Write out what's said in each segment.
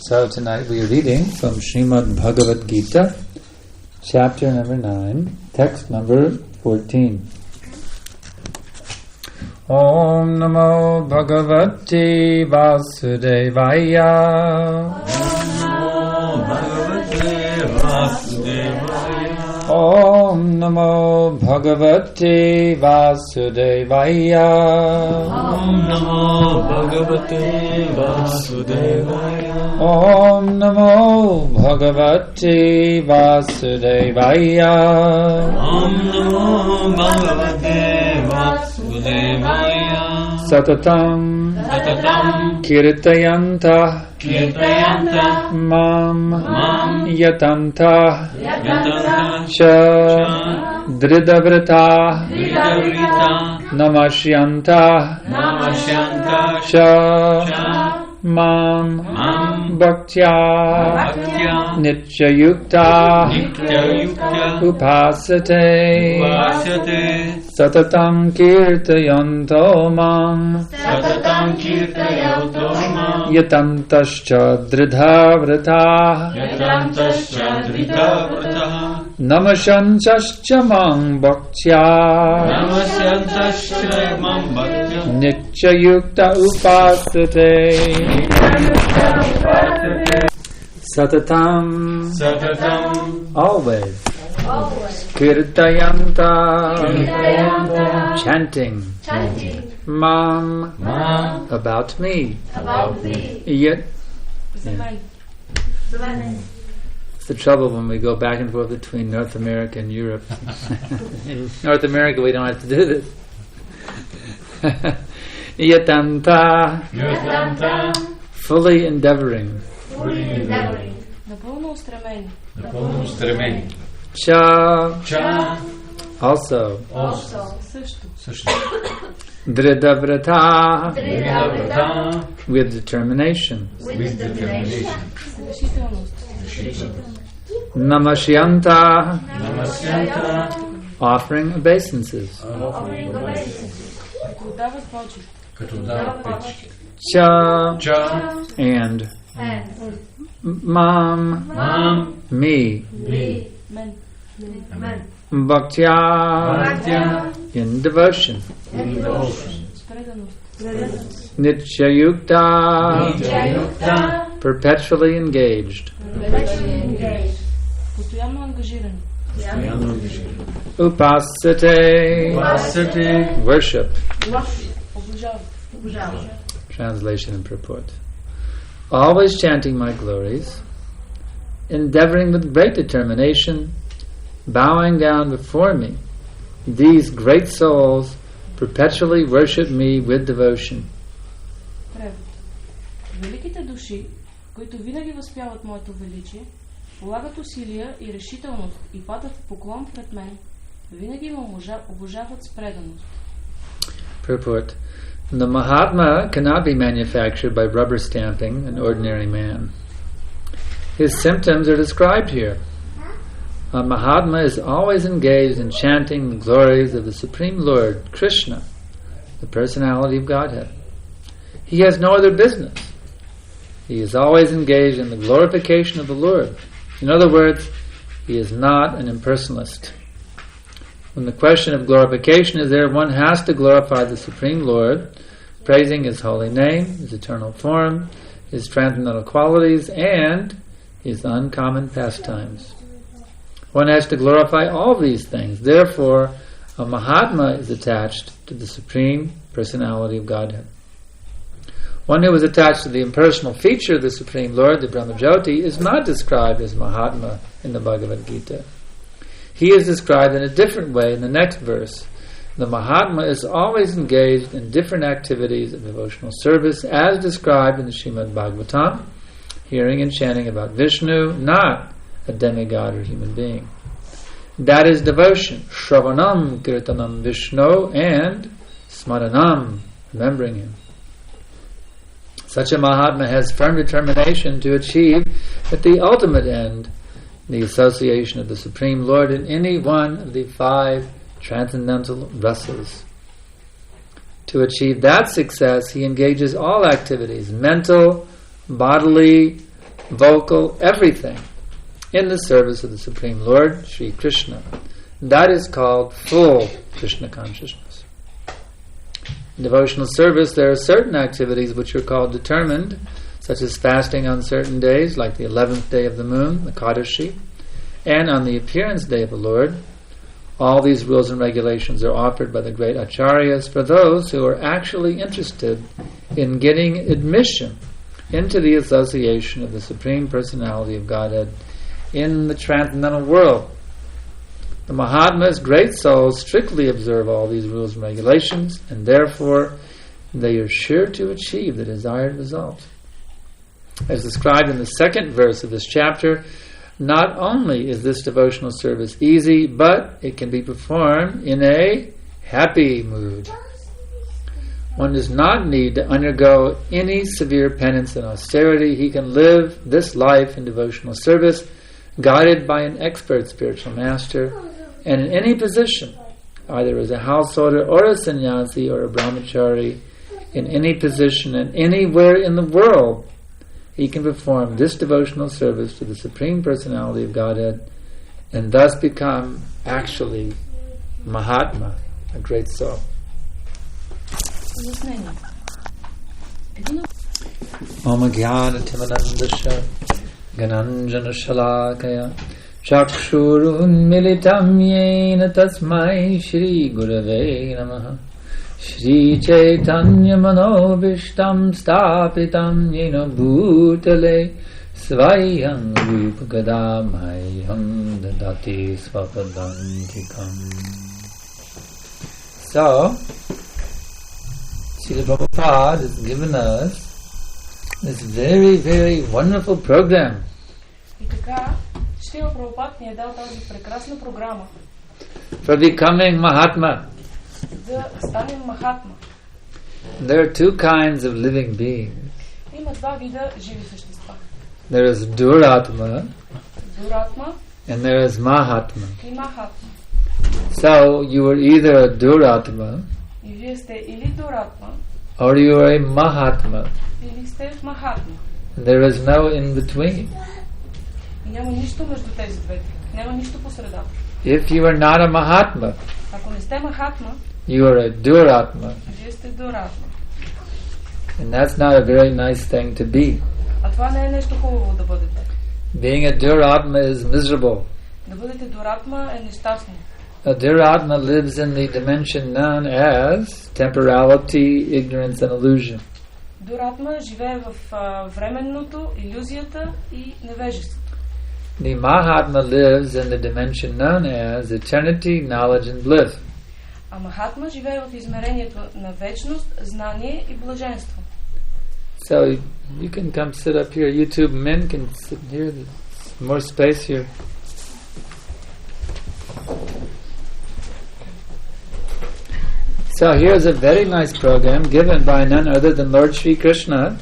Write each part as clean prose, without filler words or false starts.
So tonight we are reading from Srimad Bhagavad Gita, chapter number 9, text number 14. Om Namo Bhagavate Vasudevaya. Om Namo Bhagavate Vasudevaya. Om Namo Bhagavate Vasudevaya. Om Namo Bhagavate Vasudevaya. Om Namo Bhagavate Vasudevaya. Satatam Kirtayanta Mam Yatanta Cha Dridavrata Namashyanta Cha Mam Bhaktya Nityayukta Upasate Satatam Kirtayanto Mam Yatantascha Dridhavrata Namasyantascha Mam Bhaktya Nityayukta Upasate Satatam always Kirtayanta chanting Mam about me Yet it's the trouble when we go back and forth between North America and Europe. In North America we don't have to do this. Yatanta fully endeavoring. Напълно устремени. Cha also. Също. Dridavrata with determination. Namasyanta offering obeisances. Cha and Mam me Bhaktya in devotion. Nityayukta perpetually engaged. Upasate worship. Translation and purport. Always chanting my glories, endeavoring with great determination, bowing down before me, these great souls perpetually worship me with devotion. Великите души, които винаги възпяват моето величие, полагат усилия и решителност и падат в поклон пред мен, винаги ме обожават с преданост. Purport. The Mahatma cannot be manufactured by rubber stamping an ordinary man. His symptoms are described here. A Mahatma is always engaged in chanting the glories of the Supreme Lord, Krishna, the personality of Godhead. He has no other business. He is always engaged in the glorification of the Lord. In other words, he is not an impersonalist. When the question of glorification is there, one has to glorify the Supreme Lord, praising His holy name, His eternal form, His transcendental qualities, and His uncommon pastimes. One has to glorify all these things. Therefore, a Mahatma is attached to the Supreme Personality of Godhead. One who is attached to the impersonal feature of the Supreme Lord, the Brahmajyoti, is not described as Mahatma in the Bhagavad Gita. He is described in a different way in the next verse. The Mahatma is always engaged in different activities of devotional service as described in the Srimad Bhagavatam, hearing and chanting about Vishnu, not a demigod or human being. That is devotion, Shravanam Kirtanam Vishnu, and Smaranam, remembering Him. Such a Mahatma has firm determination to achieve at the ultimate end the association of the Supreme Lord in any one of the 5 transcendental rasas. To achieve that success, he engages all activities, mental, bodily, vocal, everything in the service of the Supreme Lord, Sri Krishna. That is called full Krishna consciousness. In devotional service, there are certain activities which are called determined, such as fasting on certain days, like the 11th day of the moon, the Kadashi, and on the appearance day of the Lord. All these rules and regulations are offered by the great acharyas for those who are actually interested in getting admission into the association of the Supreme Personality of Godhead in the transcendental world. The Mahatmas, great souls, strictly observe all these rules and regulations, and therefore they are sure to achieve the desired result. As described in the second verse of this chapter, not only is this devotional service easy, but it can be performed in a happy mood. One does not need to undergo any severe penance and austerity. He can live this life in devotional service, guided by an expert spiritual master, and in any position, either as a householder or a sannyasi or a brahmachari, in any position and anywhere in the world, he can perform this devotional service to the Supreme Personality of Godhead and thus become actually Mahatma, a great soul. Om Jnana Timanandasha Gananjana Shalakaya Chakshurun Militam Yena Tasmai Shri Gurave Namaha Shri Chaitanya Manobishtam Stapitam Yena Bhutale Svayam Rupagadamaham Dadati Svapadantikam. So, Srila Prabhupada has given us this very, very wonderful program. И така, Шрила Прабхупад ни е дал тази прекрасна програма For becoming Mahatma. да станем Махатма. There are two kinds of living beings. Има два вида живи същества. There is duratma Дуратма and there is Mahatma. и Махатма. So you are either a duratma И вие сте или Дуратма, or you are a Mahatma. или сте Махатма. There is no in between. И няма нищо между тези двете. Няма нищо по средата. If you are not a Mahatma, Ако не сте Махатма, you are a duratma. вие сте Дуратма. And that's not a very nice thing to be. А това не е нещо хубаво да бъдете. Being a duratma is miserable. Да бъдете Дуратма е нещастно. A duratma lives in the dimension known as temporality, ignorance, and illusion. Дуратма живее в временното, илюзията и невежеството. The Mahatma lives in the dimension known as eternity, knowledge, and bliss. А Махатма живее в измерението на вечност, знание и блаженство. So you can come sit up here. You two men can sit here. There's more space here. So here's a very nice program given by none other than Lord Sri Krishna.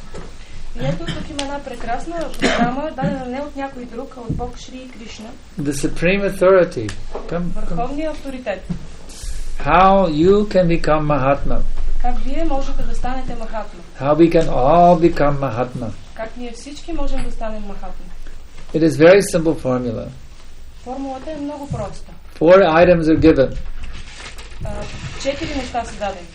И ето тук има една прекрасна програма, дадена не от някой друг, а от Бог Шри Кришна. The supreme authority. Върховният авторитет. How you can become Mahatma. Как вие можете да станете Махатма. How we can all become Mahatma. Как ние всички можем да станем Махатма. It is very simple formula. Формулата е много проста. 4 items are given. 4 неща са дадени.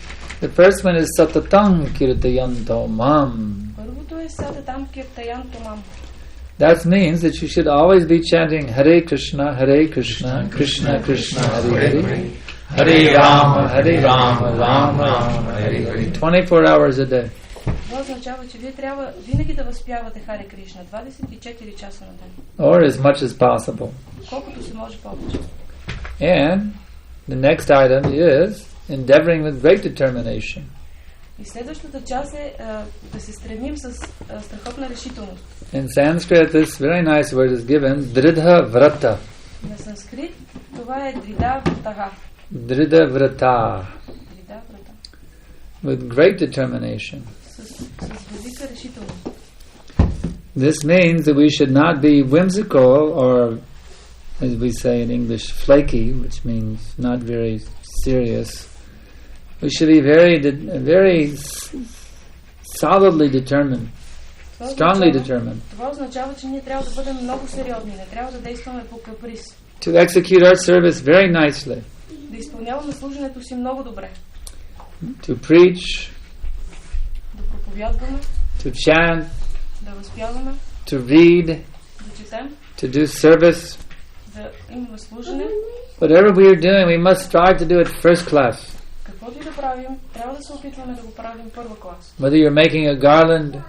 The first one is Satatang Kirtayanto Mam. Първото е Сататам Киртаянто Мам. That means that you should always be chanting Hare Krishna, Krishna Krishna, Hare Hare, Hare Rama, Rama Rama, Hare Hare. 24 hours a day. Това означава, че вие трябва винаги да възпявате Харе Кришна 24 часа на ден. Or as much as possible. Колкото се може повече. And the next item is endeavoring with great determination. И следващата част е да се стремим с страхотна решителност. In Sanskrit, this very nice word is given, Dridha Vrata. На санскрит това е Дрида Вратага. Dridha Vrata. Дрида Врата. With great determination. С велика решителност. This means that we should not be whimsical or, as we say in English, flaky, which means not very serious. We should be very solidly determined. strongly determined. Това означава, че ние трябва да бъдем много сериозни, не трябва да действаме по каприз. To execute our service very nicely. Да изпълняваме служенето си много добре. To preach, да проповядваме, to chant, да възпяваме, to read, да четем, to do service. да имаме служене. Whatever we are doing, we must strive to do it first class. Каквото и да правим, трябва да се опитваме да го правим първа клас. Whether you're making a garland,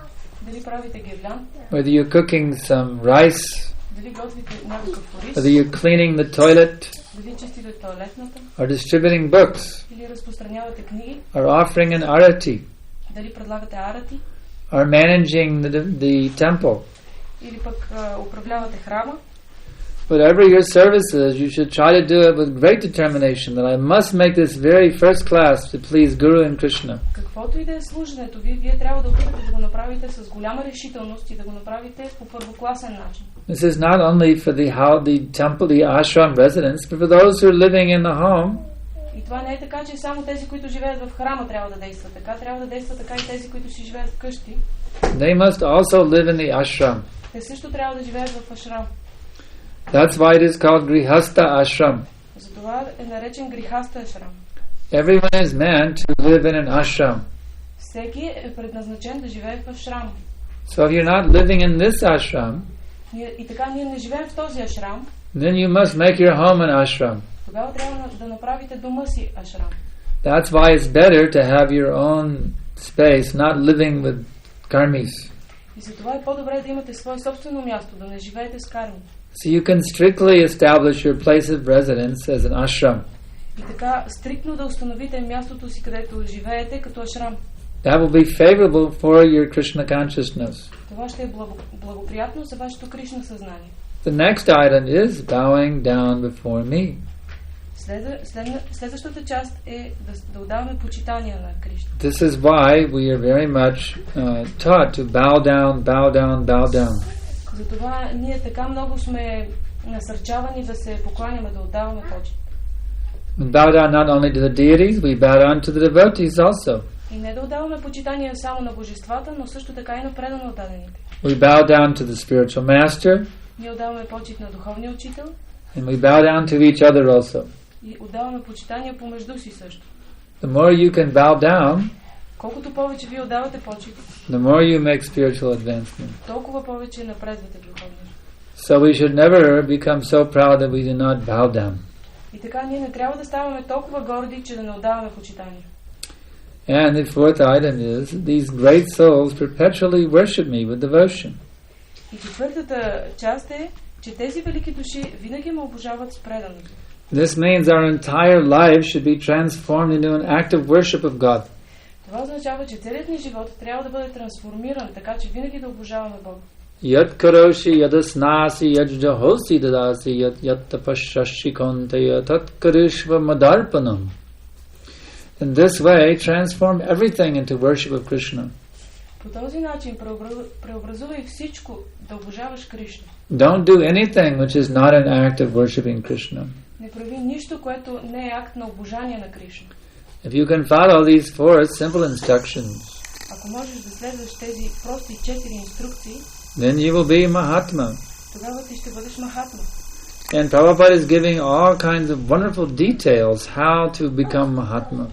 дали правите гирлянд, whether you're cooking some rice, дали готвите някакъв ориз, whether you're cleaning the toilet, дали чистите тоалетната, or distributing books, или разпространявате книги, or offering an arati, дали предлагате арати, or managing the temple. или пък управлявате храма. Whatever your service is, you should try to do it with great determination, that I must make this very first class to please Guru and Krishna. Каквото и да е служенето ви, вие трябва да опитате да го направите с голяма решителност и да го направите по първокласен начин. This is not only for the temple, the ashram residents, but for those who are living in the home. И това не е така, че само тези, които живеят в храма, трябва да действат така. Трябва да действат така и тези, които си живеят вкъщи. They must also live in the ashram. Те също трябва да живеят в ашрам. That's why it is called Grihastha Ashram. Затова е наречен Грихаста ашрам. Everyone is meant to live in an ashram. Всеки е предназначен да живее в ашрам. So if you're not living in this ashram, И така ние не живеем в този ашрам, then you must make your home an ashram. тогава трябва да направите дома си ашрам. That's why it's better to have your own space, not living with karmis. И затова е по-добре да имате свое собствено място, да не живеете с карми. So you can strictly establish your place of residence as an ashram. И така стриктно да установите мястото си, където живеете, като ашрам. That will be favorable for your Krishna consciousness. Това ще е благоприятно за вашето Кришна съзнание. The next item is bowing down before me. Следващата част е да отдаваме почитание на Кришна. This is why we are very much taught to bow down, bow down, bow down. Затова ние така много сме насърчавани да се покланяме, да отдаваме почит. We bow down not only to the deities, we bow down to the devotees also. И не да отдаваме почитание само на божествата, но също така и на предано отдадените. We bow down to the spiritual master. Ние отдаваме почит на духовния учител. And we bow down to each other also. И отдаваме почитание помежду си също. The more you can bow down, колкото повече вие отдавате почит, the more you make spiritual advancement. толкова повече напредвате в духовния. So we should never become so proud that we do not bow down. И така ние не трябва да ставаме толкова горди, че да не отдаваме почитание. And the fourth item is, these great souls perpetually worship me with devotion. И четвъртата част е, че тези велики души винаги ме обожават с преданост. This means our entire life should be transformed into an act of worship of God. Това означава, че целият ни живот трябва да бъде трансформиран, така че винаги да обожаваме Бога. Yat karoshi yadasnasi yajjahosi dadasi yat tapashashi konteya tat karishva madarpanam. In this way, transform everything into worship of Krishna. По този начин преобразувай всичко да обожаваш Кришна. Don't do anything which is not an act of worshipping Krishna. Не прави нищо, което не е акт на обожание на Кришна. If you can follow these four simple instructions, ако можеш да следваш тези прости 4 инструкции, then you will be Mahatma. Тогава ти ще бъдеш Махатма. And Prabhupada is giving all kinds of wonderful details how to become Mahatma.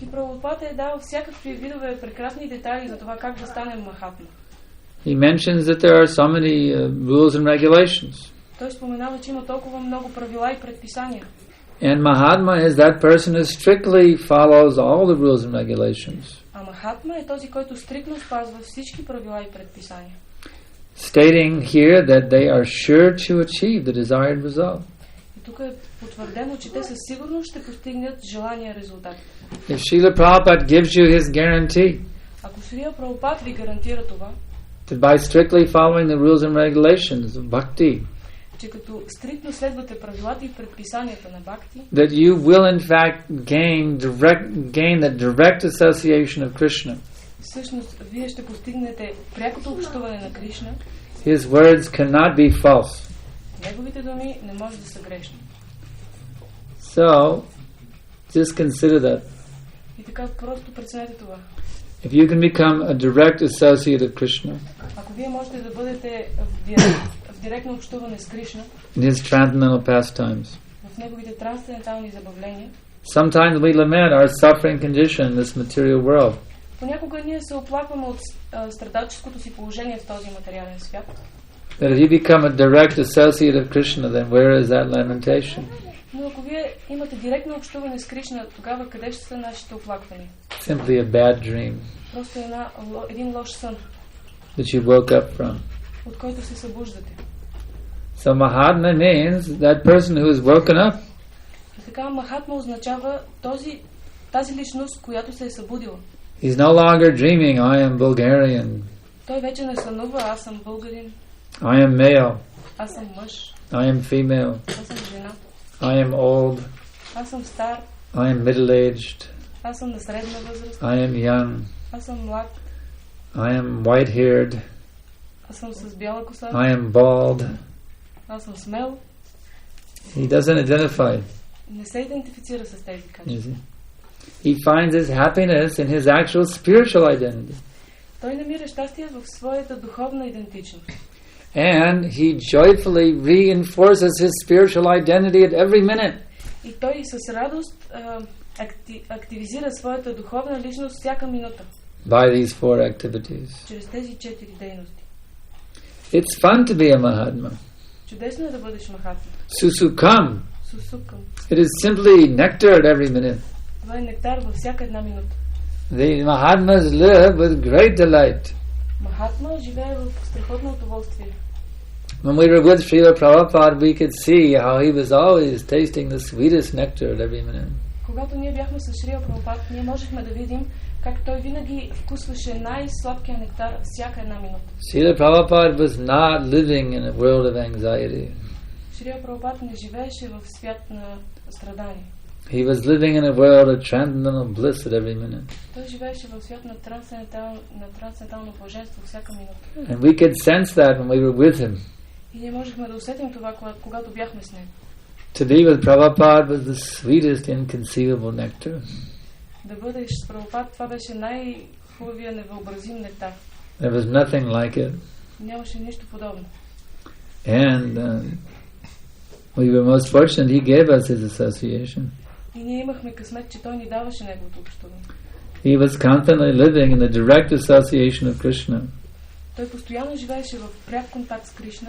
И Прабхупада е дал всякакви видове прекрасни детайли за това как да станем Махатма. He mentions that there are so many rules and regulations. Той споменава, че има толкова много правила и предписания. And Mahatma is that person who strictly follows all the rules and regulations. А Махатма е този, който стриктно спазва всички правила и предписания. Stating here that they are sure to achieve the desired result. И тук е потвърдено, че те със сигурност ще постигнат желания резултат. If Srila Prabhupada gives you his guarantee, ако Срила Прабхупад ви гарантира това, that by strictly following the rules and regulations of bhakti, че като стриктно следвате правилата и предписанията на бхакти, that you will in fact gain the direct association of Krishna. Всъщност, вие ще постигнете прякото общуване на Кришна. His words cannot be false. Неговите думи не може да са грешни. So, just consider that. И така просто преценете това. If you can become a direct associate of Krishna, ако вие можете да бъдете в директно общуване с Кришна, in his transcendental pastimes, в неговите трансцендентални забавления, sometimes we lament our suffering condition in this material world. понякога ние се оплакваме от страдалческото си положение в този материален свят. That if you become a direct associate of Krishna, then where is that lamentation? Но ако вие имате директно общуване с Кришна, тогава къде ще са нашите оплаквания? Simply a bad dream Просто един лош сън, that you woke up from. от който се събуждате. So Mahatma means that person who is woken up. И така Махатма означава тази личност, която се е събудила. He's no longer dreaming, I am Bulgarian, Той вече не сънува, аз съм българин, I am male, аз съм мъж, I am female, аз съм жена, I am old, аз съм стар, I am middle-aged, аз съм на средна възраст, I am young, аз съм млад, I am white-haired, аз съм с бяла коса, I am bald. аз съм смел. He doesn't identify. Не се идентифицира с тези качества. He finds his happiness in his actual spiritual identity. Той намира щастие в своята духовна идентичност. And he joyfully reinforces his spiritual identity at every minute. И той с радост активизира своята духовна личност всяка минута. By these four activities. Чрез тези 4 дейности. It's fun to be a Mahatma. Чудесно е да бъдеш Махатма. Susukam. Сусукам. It is simply nectar at every minute. Това е нектар във всяка една минута. The Mahatmas live with great delight. Махатма живее в страхотно удоволствие. When we were with Srila Prabhupada, we could see how he was always tasting the sweetest nectar at every minute. Когато ние бяхме с Шрила Прабхупад, ние можехме да видим как той винаги вкусваше най-сладкия нектар всяка една минута. Srila Prabhupada was not living in a world of anxiety. Шрила Прабхупад не живееше в свят на страдание. He was living in a world of transcendental bliss at every minute. Той живееше в свят на трансцендентално блаженство всяка минута. And we could sense that when we were with him. И ние можехме да усетим това, когато бяхме с него. To be with Prabhupada was the sweetest inconceivable nectar. Да бъдеш с Прабхупад, това беше най-хубавия невъобразим нектар. There was nothing like it. Нямаше нищо подобно. And we were most fortunate he gave us his association. И ние имахме късмет, че той ни даваше неговото общуване. He was constantly living in the direct association of Krishna. Той постоянно живееше в пряк контакт с Кришна.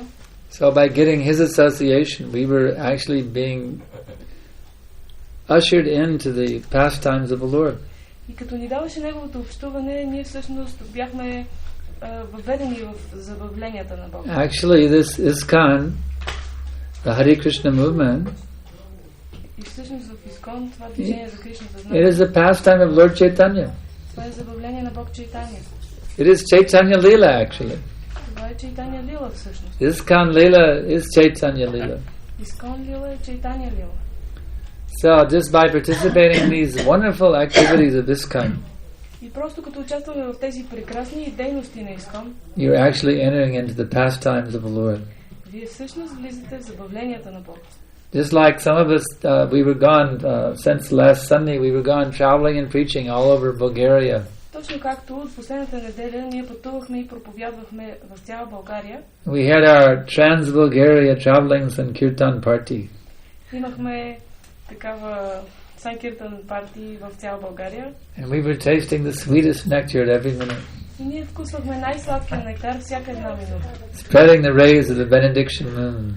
So by getting his association, we were actually being ushered into the pastimes of the Lord. И като ни даваше неговото общуване, ние всъщност бяхме въведени в забавленията на Бога. Actually, this ISKCON, the Hare Krishna movement, И всъщност в Искон това движение за Кришна it съзнание. is the pastime of Lord Chaitanya. Това е забавление на Бог Чайтания. It is Chaitanya Leela, actually. Това е Чайтания Лила всъщност. ISKCON Leela is Chaitanya Leela. Искон Лила е Чайтания Лила. So just by participating in these wonderful activities of ISKCON, И просто като участваме в тези прекрасни дейности на Искон, you're actually entering into the pastimes of the Lord. вие всъщност влизате в забавленията на Бог. Just like some of us, we were gone, since last Sunday, we were gone traveling and preaching all over Bulgaria. Точно както от последната неделя ние пътувахме и проповядвахме в цяла България. We had our Trans-Bulgaria Traveling Sankirtan party. Имахме такава Санкиртан парти в цяла България. And we were tasting the sweetest nectar at every minute. И ние вкусвахме най-сладкия нектар всяка една минута. Spreading the rays of the benediction moon.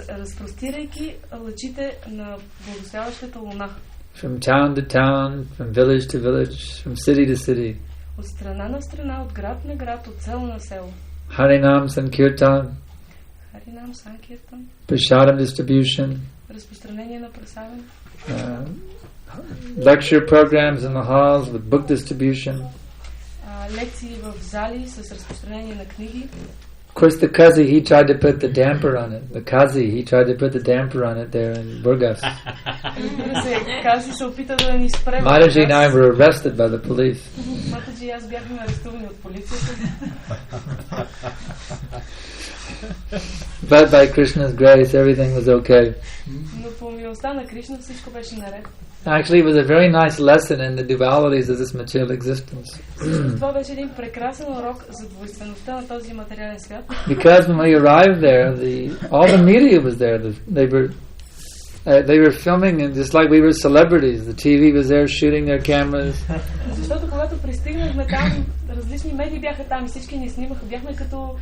Разпростирайки лъчите на благословящата луна. From town to town, from village to village, from city to city. От страна на страна, от град на град, от село на село. Harinam Sankirtan. Харинам Санкиртан. Prasadam distribution. Разпространение на прасадам. Lecture programs in the halls with book distribution. Лекции в зали с разпространение на книги. Of course, the Kazi, he tried to put the damper on it. The Kazi, he tried to put the damper on it there in Burgas. Разбира се, Кази се опита да ни спре. Mataji and I were arrested by the police. Матаджи и аз бяхме арестувани от полицията. But by Krishna's grace, everything was okay. Но по милостта на Кришна всичко беше наред. Actually, it was a very nice lesson in the dualities of this material existence. Това беше един прекрасен урок за двойствеността на този материален свят. Because when we arrived there, all the media was there. They were filming, and just like we were celebrities. The TV was there shooting their cameras. Защото когато пристигнахме там, различни медии бяха там и всички ни снимаха. Бяхме като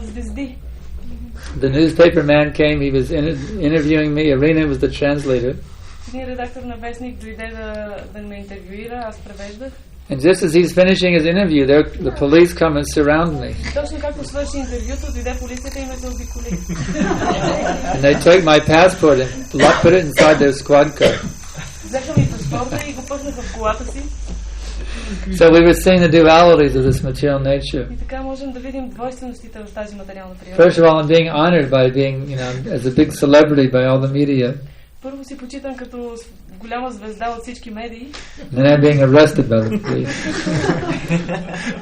звезди. The newspaper man came. He was interviewing me. Irina was the translator. Един редактор на вестник дойде да ме интервюира, аз превеждах. And just as he's finishing his interview, the police come and surround me. Точно както свърши интервюто, дойде полицията и ме заобиколи. And they took my passport and put it inside their squad car. Взеха ми паспорта и го пъснаха в колата си. So we were seeing the dualities of this material nature. И така можем да видим двойственостите в тази материална природа. First of all, I'm being honored by being, as a big celebrity by all the media. Първо си почитам като голяма звезда от всички медии. Then I'm being arrested by the police.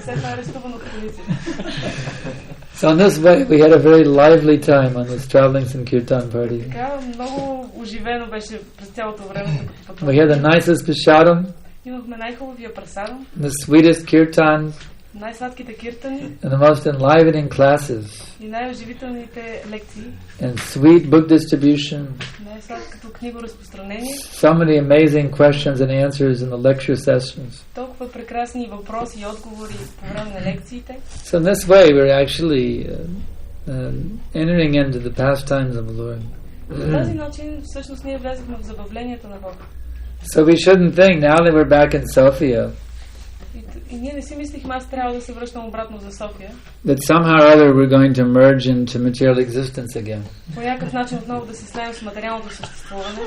След това арестуван от полицията. So in this way, we had a very lively time on this traveling Sankirtan party. Така много оживено беше през цялото време. We had the nicest prasadam. Имахме най-хубавия прасадам. The sweetest kirtans. Най-сладките киртани. And the most enlivening classes. И най-оживителните лекции. And sweet book distribution. Най-сладкото книгоразпространение. So many amazing questions and answers in the lecture sessions. Толкова прекрасни въпроси и отговори по време на лекциите. So in this way we're actually entering into the pastimes of the Lord. По този начин всъщност ние влезахме в забавленията на Бога. So we shouldn't think now that we're back in Sofia. И ние не си мислихме, аз трябва да се връщам обратно за София. That somehow or other we're going to merge into material existence again. По някакъв начин отново да се слеем с материалното съществуване.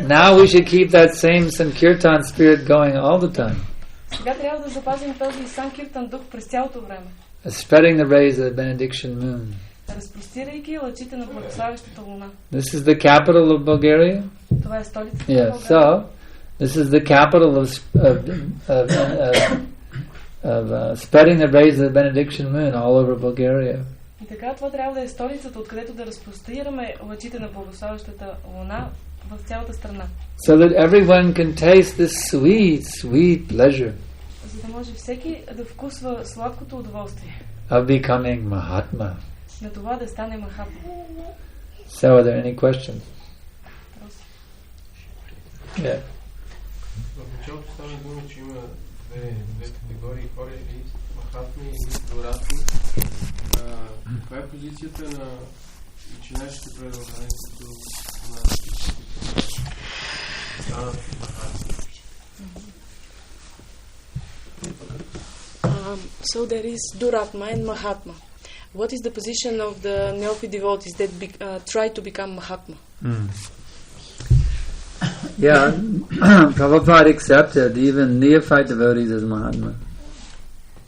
Now we should keep that same Sankirtan spirit going all the time. Сега трябва да запазим този Санкиртан дух през цялото време. Spreading the rays of the benediction moon. Разпростирайки лъчите на благославящата луна. This is the capital of Bulgaria. Това е столицата на България. So this is the capital of spreading the rays of the benediction moon all over Bulgaria. И така това трябва да е столицата, откъдето да разпростираме лъчите на благославящата луна в цялата страна. So that everyone can taste this sweet pleasure. За да може всеки да вкусва сладкото удоволствие. Of becoming Mahatma. На това да стане Махатма. So are there any questions? Yeah. В началото стана дума, че има две категории хора, или Махатми и дуратми. Каква е позицията на начинащите преобразования, които станат Махатми? So there is duratma and Mahatma. What is the position of the neophyte devotees that try to become Mahatma? Yeah, Prabhupada accepted even neophyte devotees as Mahatma.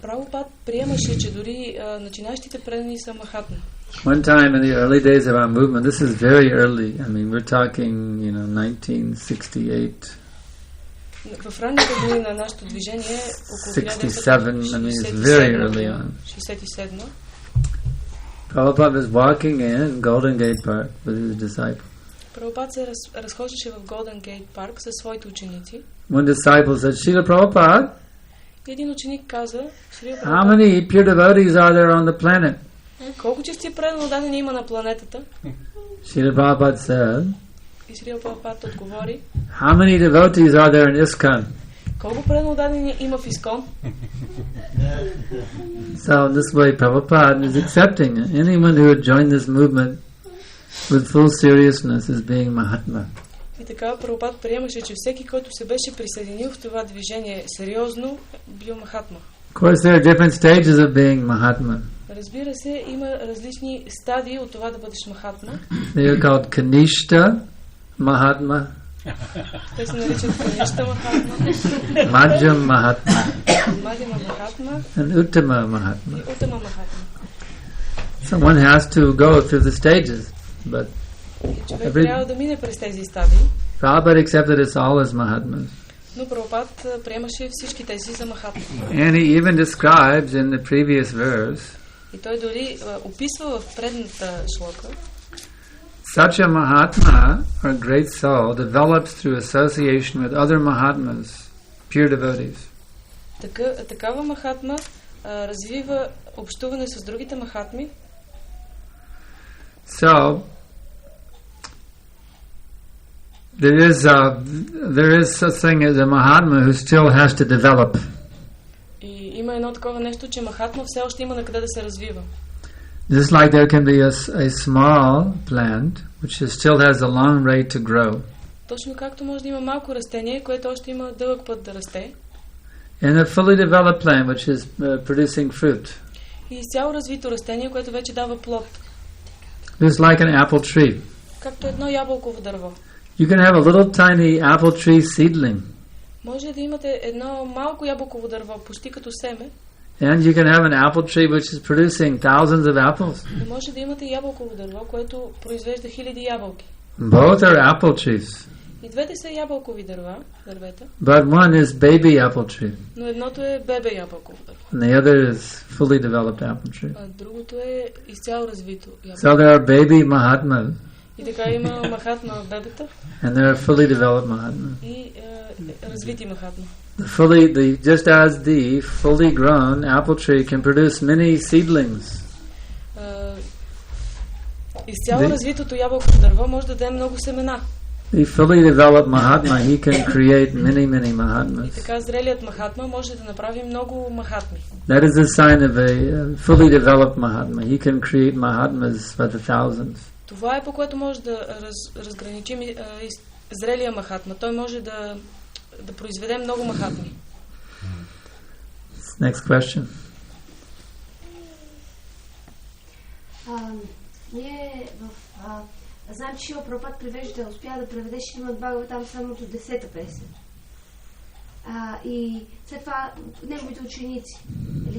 Прабхупад приемаше, че дори начинащите преданни са Махатма. One time in the early days of our movement, this is very early. I mean, we're talking, 1968. В ранните дни на нашето движение, около 67, I mean, it's very early on. 67. Prabhupada was walking in Golden Gate Park with his disciples. Прабхупад се разхождаше в Golden Gate Park със своите ученици. One disciple said, Srila Prabhupada, един ученик каза, how many pure devotees are there on the planet? Колко чисти предано дадени има на планетата? Srila Prabhupada said, и Срила Прабхупад отговори, how many devotees are there in ISKCON? Колко предано дадени има в Искон? So this way Prabhupada is accepting anyone who would join this movement with full seriousness as being Mahatma. И така Прабхупад приемаше, че всеки, който се беше присъединил в това движение сериозно, бил Махатма. Of course there are different stages of being Mahatma. Разбира се, има различни стадии от това да бъдеш Махатма. They are called Kanishta Mahatma, Те се наричат Каништа Махатма, Madhyam Mahatma, Мадима Махатма and Uttama Mahatma. и Утама Махатма. So one has to go through the stages, but Човек трябва да мине през тези стадии. Prabhupada accepted us all as Mahatmas. Но Прабхупад приемаше всички тези за Махатма. And he even describes in the previous verse, И той дори описва в предната шлока, Such a Mahatma, or great soul, develops through association with other Mahatmas, pure devotees. Такава Махатма развива общуване с другите Махатми. So, there is such thing as a Mahatma who still has to develop. И има едно такова нещо, че Махатма все още има на къде да се развива. Just like there can be a small plant which still has a long way to grow. Точно както може да има малко растение, което още има дълъг път да расте. And a fully developed plant which is producing fruit. И изцяло развито растение, което вече дава плод. Just like an apple tree. Както едно ябълково дърво. You can have a little tiny apple tree seedling. Може да имате едно малко ябълково дърво, почти като семе. And you can have an apple tree which is producing thousands of apples. И може да имате ябълково дърво, което произвежда хиляди ябълки. Both are apple trees. И двете са ябълкови дървета. But one is baby apple tree. Но едното е бебе ябълково дърво. And the other is fully developed apple tree. А другото е изцяло развито ябълково. So there are baby Mahatmas. И така има Махатма бебета. And there are fully developed Mahatmas. И развити Махатма. Just as the fully grown apple tree can produce many seedlings. Изцяло развитото ябълково дърво може да даде много семена. The fully developed Mahatma, he can create many Mahatmas. И така зрелият Махатма може да направи много Махатми. That is a sign of a fully developed Mahatma. He can create Mahatmas by the thousands. Това е по което може да разграничим зрелия Махатма. Той може да произведе много Махатми. Next question. Ние знаем, че Шрила Прабхупада превежда, успя да преведе Шримад Бхагаватам само до 10-та песен. И след това неговите ученици,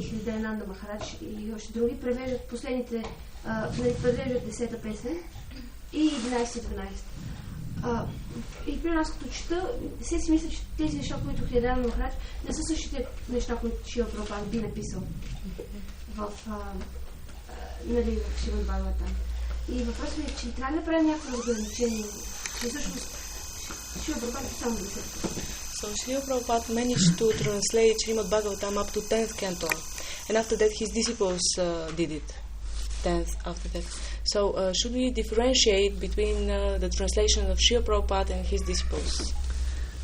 Хридаянанда Махарадж и още други, превеждат последните, превеждат 10-та песен и 11-12. И при нас като чета, се си мисля, че тези неща, които Хридаянанда Махарадж, не са същите неща, които Шрила Прабхупада би написал в Шримад Бхагаватам. И въпросът е, че трябва да правим някакво разграничение, че всъщност Шрила Прабхупада само да се. So Srila Prabhupada managed to translate Srimad Bhagavatam up to 10th canto, and after that his disciples did it. 10th after that. So should we differentiate between the translation of Srila Prabhupada and his disciples?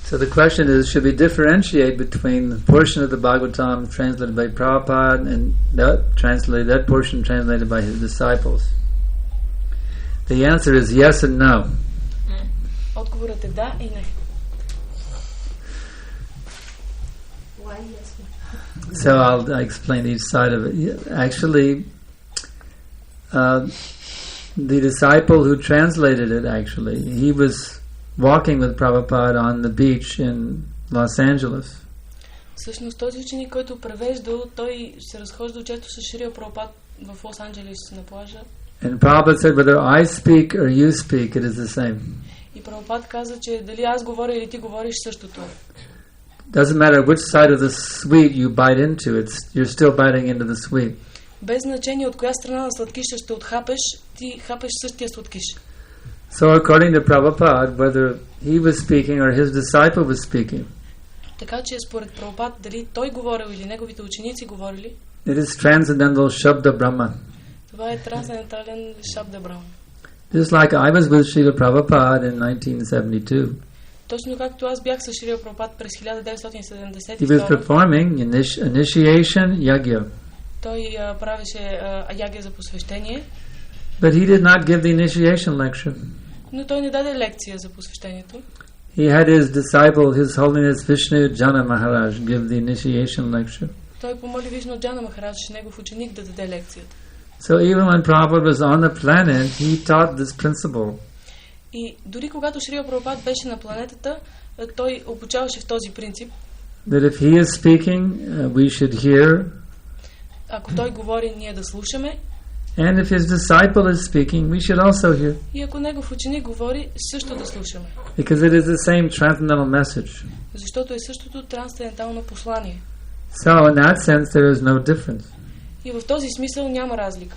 So the question is, should we differentiate between the portion of the Bhagavatam translated by Prabhupada and that portion translated by his disciples? The answer is yes and no. Отговорът е да и не. Why yes? So I'll explain each side of it. Actually, the disciple who translated it, he was walking with Prabhupada on the beach in Los Angeles. Всъщност този ученик, който превеждал, той се разхождал често с Шрила Прабхупада в Лос Анджелес на плажа. And Prabhupada said, whether I speak or you speak, it is the same. И Прабхупада каза, че дали аз говоря или ти говориш, същото е. Doesn't matter which side of the sweet you bite into, you're still biting into the sweet. Без значение от коя страна на сладкиша ще отхапеш, ти хапеш същия сладкиш. So according to Prabhupada, whether he was speaking or his disciple was speaking, така че според Прабхупада, дали той говорил или неговите ученици говорили, it is transcendental Shabda Brahma. Това е трансцендентален Шабда Брахма. Just like I was with Srila Prabhupada in 1972. Точно както аз бях с Шрила Прабхупада през 1972. He was performing initiation yagya. Той правеше ягия за посвещение. But he did not give the initiation lecture. Но той не даде лекция за посвещението. He had his disciple, His Holiness Vishnu Jana Maharaj, give the initiation lecture. Той помоли Вишну Джана Махарадж, негов ученик, да даде лекцията. So even when Prabhupada was on the planet, he taught this principle. И дори когато Шрила Прабхупада беше на планетата, той обучаваше в този принцип. That if he is speaking, we should hear. Ако той говори, ние да слушаме. And if his disciple is speaking, we should also hear. И ако негов ученик говори, също да слушаме. Because it is the same transcendental message. Защото е същото трансцендентално послание. So in that sense, there is no difference. И в този смисъл няма разлика.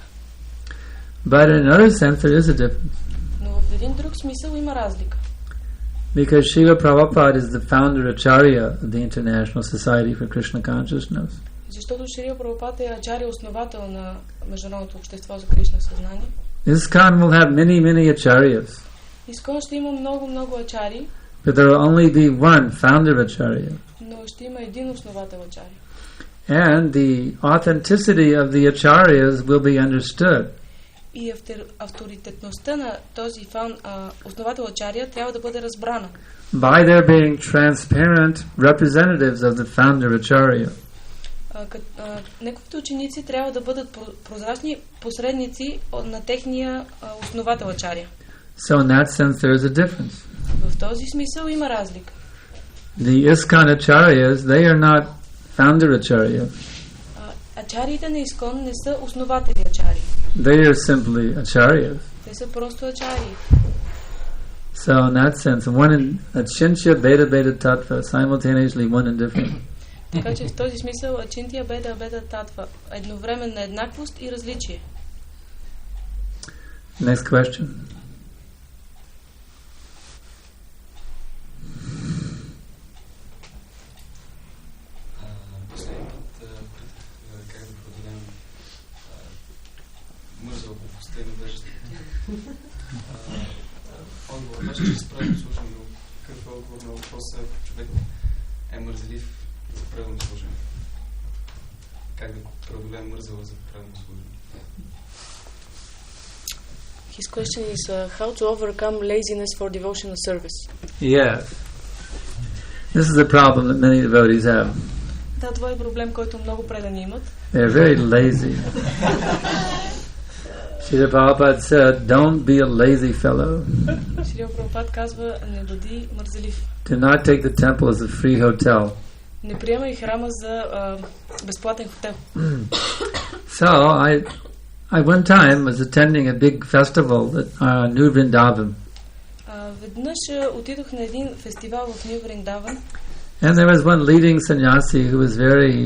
But in another sense, there is a difference. Но в един друг смисъл има разлика. Because Srila Prabhupada is the founder acharya of the International Society for Krishna Consciousness. Защото Шрила Прабхупада е ачаря, основател на Международното общество за Кришна съзнание. ISKCON will have many acharyas. Искон ще има много ачари. But there will only be one founder acharya. Но ще има един основател ачари. And the authenticity of the acharyas will be understood. И авторитетността на този основател ачария трябва да бъде разбрана. By their being transparent representatives of the founder acharya. Неговите ученици трябва да бъдат прозрачни посредници на техния основател ачария. So in that sense there is a difference. В този смисъл има разлика. The ISKCON acharyas, they are not founder acharya. Ачариите на Искон не са основатели ачари. They are simply acharyas. Те са просто ачари. So in that sense, one in Achintya, Beda Tattva, simultaneously one and different. Така че в този смисъл Ачинтия, Беда Татва, едновременна еднаквост и различие. Next question. Последния път как да преодолеем мързел глупостта и надеждата. Отговор беше, че справим слушане, но какъв е отговор на въпроса, ако човек е мързелив за правилно служение? Как да преодолеем мързела за правилно служение? His question is how to overcome laziness for devotional service. Yes. This is a problem that many devotees have. Да, това е проблем, който много предани имат. They're very lazy. Srila Prabhupada said, don't be a lazy fellow. Шрила Прабхупад казва, не бъди мързелив. Do not take the temple as a free hotel. Не приемай храма за безплатен хотел. So I one time was attending a big festival at New Vrindavan. Веднъж отидох на един фестивал в Ню Вриндаван. And there was one leading sannyasi who was very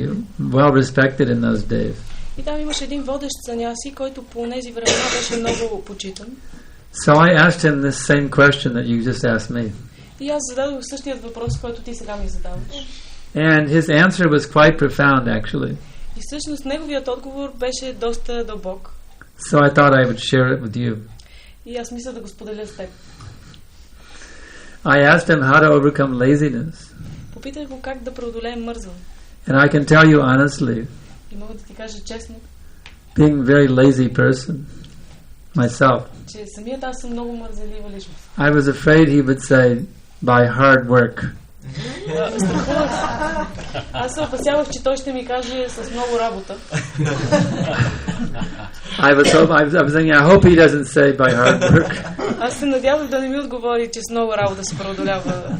well respected in those days. И там имаше един водещ саняси, който по тези времена беше много почитан. So I asked him this same question that you just asked me. И аз зададох същият въпрос, който ти сега ми задаваш. And his answer was quite profound actually. И всъщност неговият отговор беше доста дълбок. So I thought I would share it with you. И аз мисля да го споделя с теб. I asked him how to overcome laziness. Попитах го как да преодолеем мързъл. And I can tell you honestly, И мога да ти кажа честно, being a very lazy person myself, че самият аз съм много мързелива личност. I was afraid he would say by hard work. Страхувах се. Аз се опасявах, че той ще ми каже с много работа. I was thinking, I hope he doesn't say by hard work. Аз се надявах да не ми отговори, че с много работа се преодолява.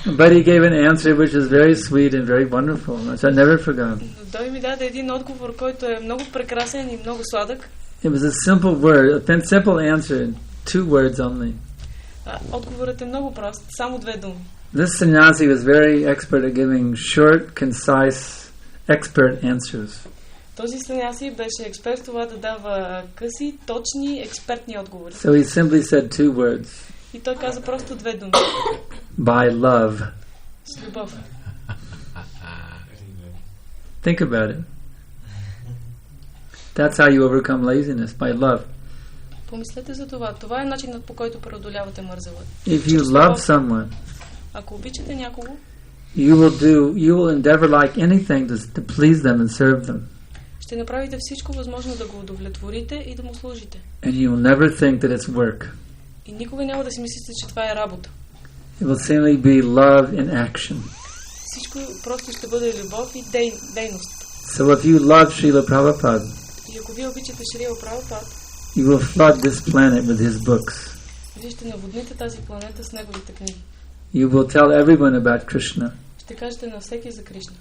But he gave an answer which is very sweet and very wonderful, which I never forgot. Той ми даде един отговор, който е много прекрасен и много сладък. It was a simple word, a simple answer in 2 words only. Отговорът е много прост, само 2 думи. This sannyasi was very expert at giving short, concise, expert answers. Този саняси беше експерт това да дава къси, точни, експертни отговори. So he simply said 2 words. И той каза просто 2 думи. By love. С любов. Think about it. That's how you overcome laziness, by love. Помислете за това. Това е начинът, по който преодолявате мързела. If you love someone, ако обичате някого, you will endeavor like anything to please them and serve them. ще направите всичко възможно да го удовлетворите и да му служите. And you will never think that it's work. И никога няма да си мислите, че това е работа. It will simply be love in action. Всичко просто ще бъде любов и дейност. So if you love Srila Prabhupada, и ако вие обичате Шрила Прабхупад, you will flood this planet with his books. вие ще наводните тази планета с неговите книги. You will tell everyone about Krishna. Ще кажете на всеки за Кришна.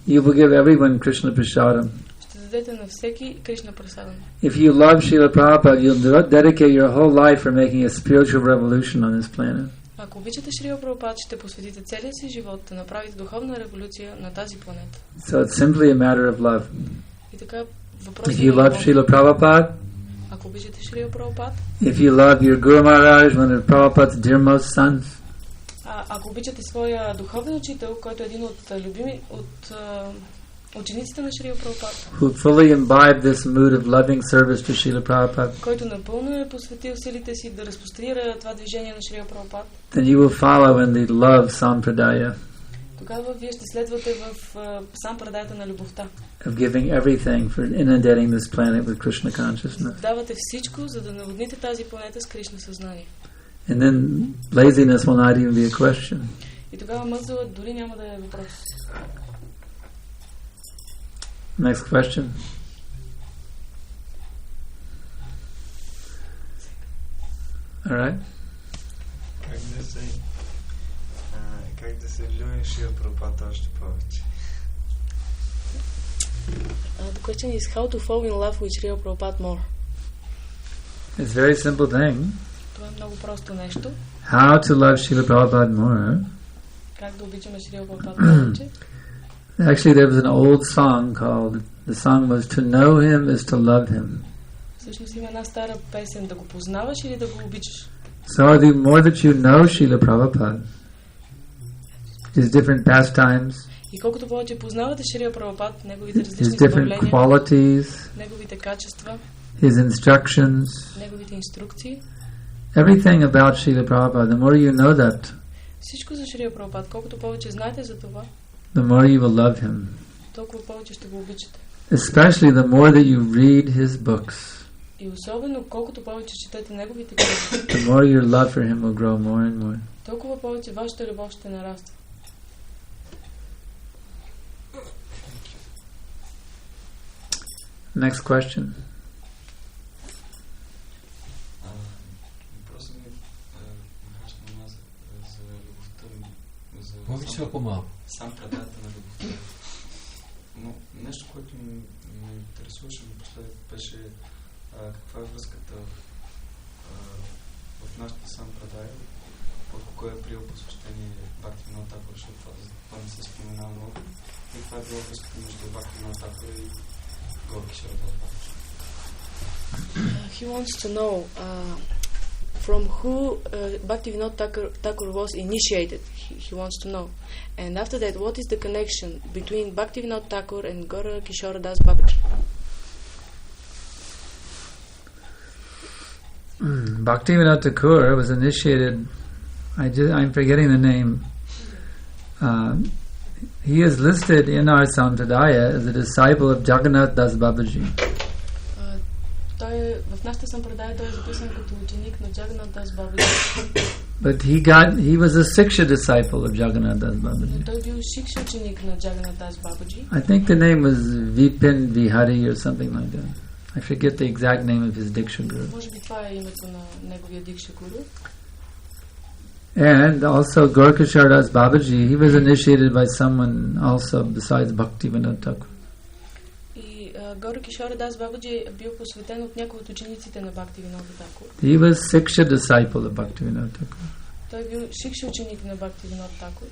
You will give everyone Krishna Prasadam. Ще дадете на всеки Кришна Прасадам. If you love Srila Prabhupada, you'll dedicate your whole life for making a spiritual revolution on this planet. Ако обичате Шрила Прабхупад, ще посветите целия си живот да направите духовна революция на тази планета. So it's simply a matter of love. И така въпросът If you love Srila Prabhupada, ако Ако обичате Шрила Прабхупад. If you love your Guru Maharaj, one of Prabhupada's dearmost sons. Ако обичате своя духовен учител, който е един от учениците на Шрила Прабхупад, who fully imbibed this mood of loving service to Srila Prabhupada, който напълно е посветил силите си да разпростира това движение на Шрила Прабхупад, then you will follow in the love sampradaya тогава вие ще следвате в сампрадаята на любовта. of giving everything for inundating this planet with Krishna consciousness. Давате всичко, за да наводните тази планета с Кришна съзнание. And then laziness will not even be a question. И тогава мързелът дори няма да е въпрос. Next question. All right. Как да се влюбим в Шрила Прабхупад още повече? The question is how to fall in love with Srila Prabhupada more. It's a very simple thing. Това е много просто нещо. How to love Srila Prabhupada more. Как да обичаме Шрила Прабхупад повече? Actually, there was an old song called, the song was to know him is to love him. Всъщност има една стара песен, да го познаваш или да го обичаш. So the more that you know Srila Prabhupada, his different pastimes, И колкото повече познавате Шрила Прабхупад, неговите his различни different проявления, qualities, неговите качества, his instructions, неговите инструкции, everything about Srila Prabhupada, the more you know that, всичко за Шрила Прабхупад, колкото повече знаете за това, the more you will love him. толкова повече ще го обичате. Especially the more that you read his books, И особено колкото повече четете неговите книги, the more your love for him will grow more and more. толкова повече вашата любов ще нараства. Next question. Въпросът ми Махатма за любовта, Повече ако малко. сам предаята на любовта. Но нещо, което ме интересуваше напоследък, беше каква е връзката в нашата сам предая, върху кой е приел посвещение Бхактивинода Такура, защото това не се споменава много. И каква е била връзката между Бхактивинода Такура и Горкишара Дас Адхикари. He wants to know from who Bhaktivinoda Thakur was initiated. He wants to know. And after that, what is the connection between Bhaktivinoda Thakur and Gaura Kishora Das Babaji? Bhaktivinoda Thakur was initiated, I'm forgetting the name. He is listed in our Sampradaya as a disciple of Jagannath Das Babaji. В нашата сампрадая той е записан като ученик на Джаганат Дас Бабаджи. But he was a Siksha disciple of Jagannath Das Babaji. Той бил шикша ученик на Джаганат Дас Бабаджи. I think the name was Vipin Vihari or something like that. I forget the exact name of his Diksha Guru. Може би това е името на неговия Дикша Гуру. And also Gorkashar Das Babaji, he was initiated by someone also besides Bhaktivinoda Thakur. И Gaura Kishora Das Babaji е бил посветен от някои от учениците на Бхактивинода Такур. He was Siksha disciple of Bhaktivinoda Thakur. Той бил шикша ученик на Бхактивинода Такур.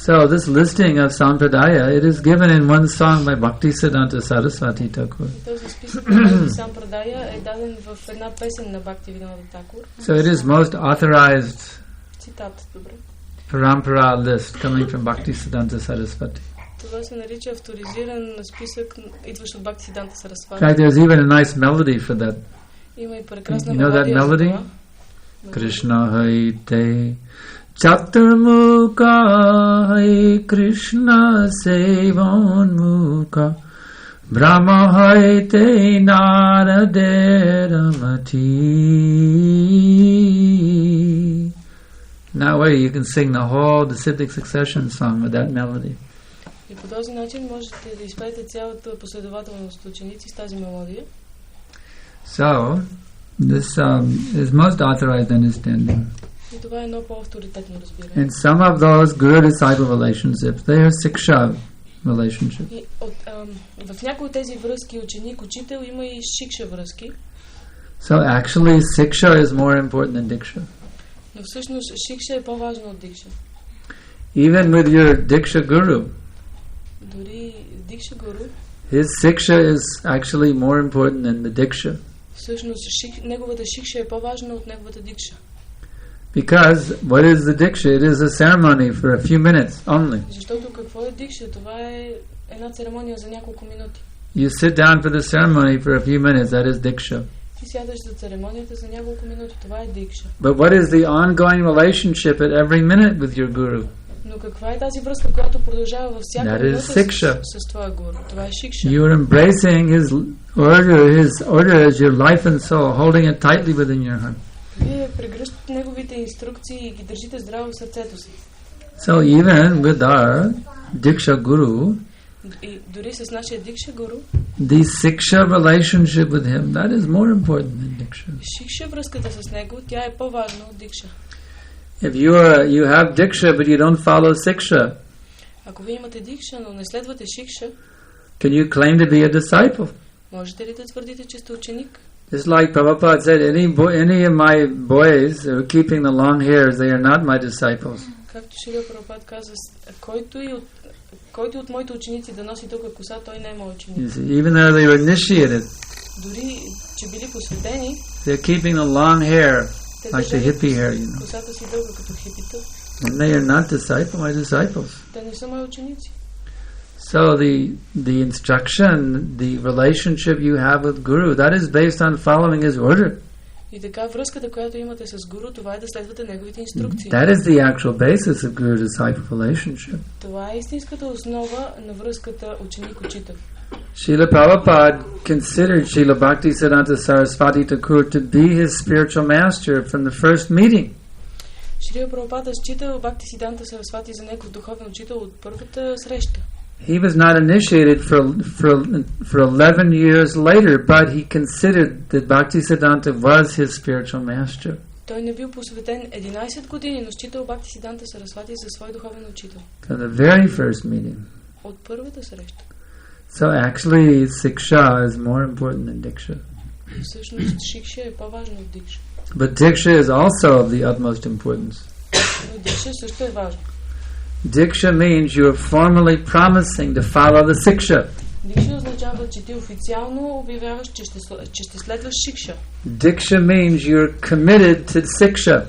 So this listing of Sampradaya, it is given in one song by Bhaktisiddhanta Saraswati Thakur. Този списък на сампрадая е даден в една песен на Бхактивинода Такур. So it is most authorized Цитат, добре. parampara list coming from Bhaktisiddhanta Saraswati. Това се нарича авторизиран списък, идващ от Бхактисиданта In Сарасвати. fact, there's even a nice melody for that. Има и прекрасна You know that мелодия за melody? това. Krishna haite chaturmukha hai Krishna sevan mukha Brahma haite naraderamati. That way you can sing the whole disciplic succession song with that melody. И по този начин можете да изпеете цялата последователност от ученици с тази мелодия. So, this is most authorized understanding. И това е едно по-авторитетно разбиране. In some of those guru-disciple relationships, they are siksha relationships. И в някои от тези връзки ученик-учител има и шикша връзки. So actually, siksha is more important than diksha. Но всъщност шикша е по-важно от дикша. Even with your diksha guru, Дори дикша гуру, his siksha is actually more important than the diksha. Всъщност неговата шикша е по-важна от неговата дикша. Because what is the diksha? It is a ceremony for a few minutes only. Защото какво е дикша? Това е една церемония за няколко минути. You sit down for the ceremony for a few minutes, that is diksha. Ти сядаш за церемонията за няколко минути, това е дикша. But what is the ongoing relationship at every minute with your guru? Но каква е тази връзка, която продължава във всяка минута с твоя гуру? Това е шикша. You are embracing his order as your life and soul, holding it tightly within your heart. Вие прегръщате неговите инструкции и ги държите здраво в сърцето си. So even with our diksha guru, и дори с нашия дикша гуру, the siksha relationship with him, that is more important than diksha. Шикша връзката с него, тя е по-важна от дикша. If you have diksha but you don't follow siksha, ако вие имате дикша, но не следвате шикша, can you claim to be a disciple? Можете ли да твърдите, че сте ученик? It's like Prabhupada said, any of my boys who are keeping the long hairs, they are not my disciples. Както Шрила Прабхупад каза, който от моите ученици да носи дълга коса, той не е мой ученик. Even though they were initiated, дори че били посветени, they're keeping the long hair, like the hippie hair, you know. Косата си дълга като хипите. And they are not my disciples. Те не са мои ученици. So the instruction, the relationship you have with Guru, that is based on following his order. И така връзката, която имате с Гуру, това е да следвате неговите инструкции. That is the actual basis of Guru-disciple relationship. Това е истинската основа на връзката ученик-учител. Srila Prabhupada considered Srila Bhaktisiddhanta Saraswati Thakur to be his spiritual master from the first meeting. Шрила Прабхупада считал Бхактисиданта Сарасвати за негов духовен учител от първата среща. He was not initiated for 11 years later, but he considered that Bhaktisiddhanta was his spiritual master. Той не бил посветен 11 години, но считал Бхактисиданта Сарасвати за свой духовен учител. From the very first meeting. От първата среща. So actually, siksha is more important than diksha. Всъщност шикша е по-важна от дикша. But diksha is also of the utmost importance. Но дикша също е важно. Diksha means you are formally promising to follow the siksha. Дикша означава, че ти официално обявяваш, че ще следваш шикша. Diksha means you're committed to siksha.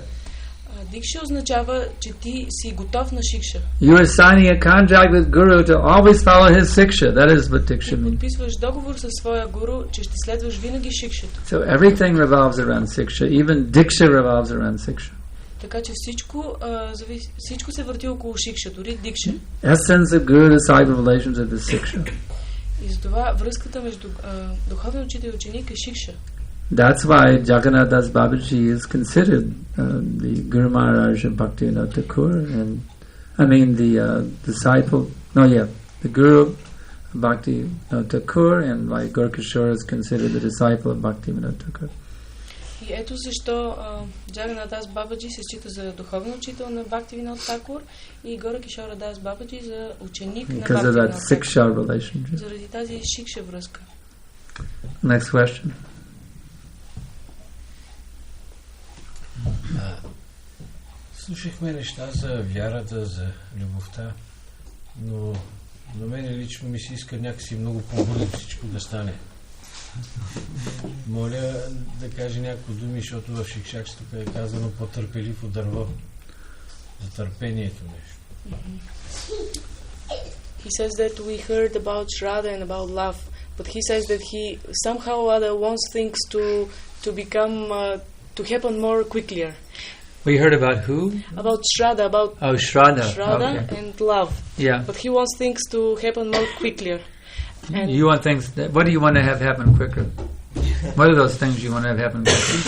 Дикша означава, че ти си готов на шикша. You are signing a contract with Guru to always follow his siksha. That is what diksha means. Подписваш договор със своя гуру, че ще следваш винаги шикшата. So everything revolves around siksha. Even diksha revolves around siksha. Така че всичко се върти около шикша, дори дикша. Essence of Guru-disciple relationship is siksha. И затова връзката между духовен учител и ученик е шикша. That's why Jagannath Das Babaji is considered the Guru Maharaj of Bhaktivinoda Thakur, and the disciple. The Guru of Bhaktivinoda Thakur, and why Gorkishore is considered the disciple of Bhaktivinoda Thakur. И ето защо Джаганат Дас Бабаджи се счита за духовен учител на Бхактивинод Такур и Гора Кишора Дас Бабаджи за ученик на Бхактивинод Такур. Заради тази шикша връзка. Next question. Слушахме неща за вярата, за любовта, но на мен лично ми се иска някакси много по-бързо всичко да стане. Моля да каже някакво думи, защото в Шикшакшата е казано по-търпеливо дърво. За търпението нещо. He says that we heard about Shraddha and about love, but he says that he somehow or other wants things to become to happen more quickly. We heard about who? About Shraddha, Shraddha. Shraddha Okay. and love. Yeah. But he wants things to happen more quickly. And you want things what do you want to have happen quicker? What are those things you want to have happen quicker?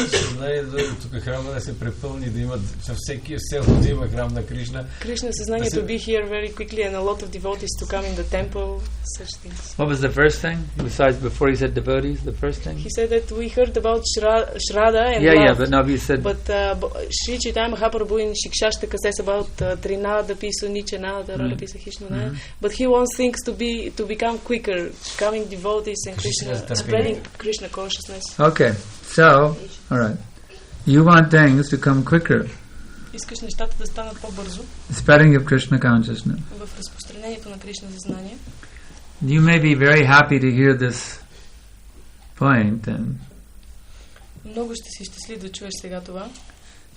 Тук храма да се препълни, да имат във всеки село да има храм на Кришна. Krishna съзнание to be here very quickly and a lot of devotees to come in the temple, such things. What was the first thing? Besides before he said devotees, the first thing? He said that we heard about Shraddha and love. Yeah, but no, you said But Sri Chaitanya Mahaprabhu in Shikshashtaka says about Trinada Pisa Nichanada Radha Pisa Hishnana. But he wants things to become quicker, coming devotees and Krishna, spreading Krishna consciousness. Okay, so, all right. You want things to come quicker. Искаш нещата да станат по-бързо. Spreading of Krishna consciousness. В разпространението на Кришна съзнание. You may be very happy to hear this point, and Много ще си щастлив да чуеш сега това.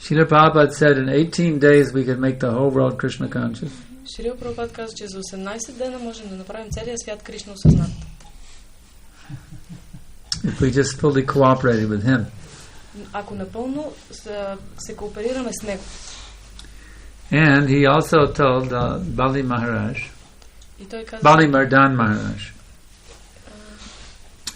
Srila Prabhupada said in 18 days we could make the whole world Krishna conscious. Шрила Прабхупад каза, че за 18 дена можем да направим целия свят Кришна осъзнат. If we just fully cooperated with him. Ако напълно се кооперираме с него. And he also told Bali Maharaj, И той каза, Bali Mardan Maharaj,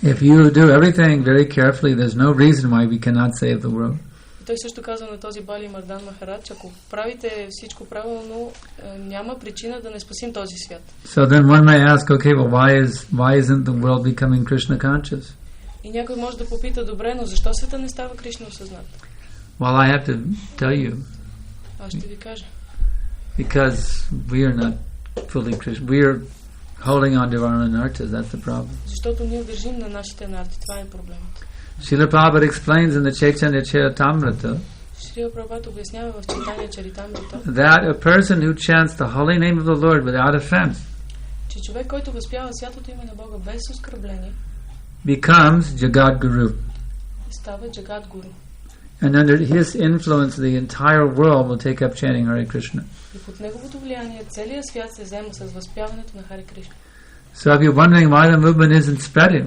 if you do everything very carefully, there's no reason why we cannot save the world. Той също каза на този Бали Мардан Махарадж, ако правите всичко правилно, няма причина да не спасим този свят. So then one may ask, okay, well, why isn't the world becoming Krishna conscious? И някой може да попита, добре, но защо света не става Кришна осъзнат? Well, I have to tell you. Аз ще ви кажа. Because we are not fully Krishna. We are holding on to our anarthas. That's the problem. Защото ние държим на нашите анарти. Това е проблемът. Srila Prabhupada explains in the Chaitanya Charitamrita Шрила Прабхупад обяснява в Чайтания Чаритамрита, that a person who chants the holy name of the Lord without offense че човек, който възпява святото име на Бога без оскърбление, becomes Jagat Guru. става Джагат Гуру. And under his influence, the entire world will take up chanting Hare Krishna. И под неговото влияние целият свят се взема с възпяването на Харе Кришна. So if you're wondering why the movement isn't spreading,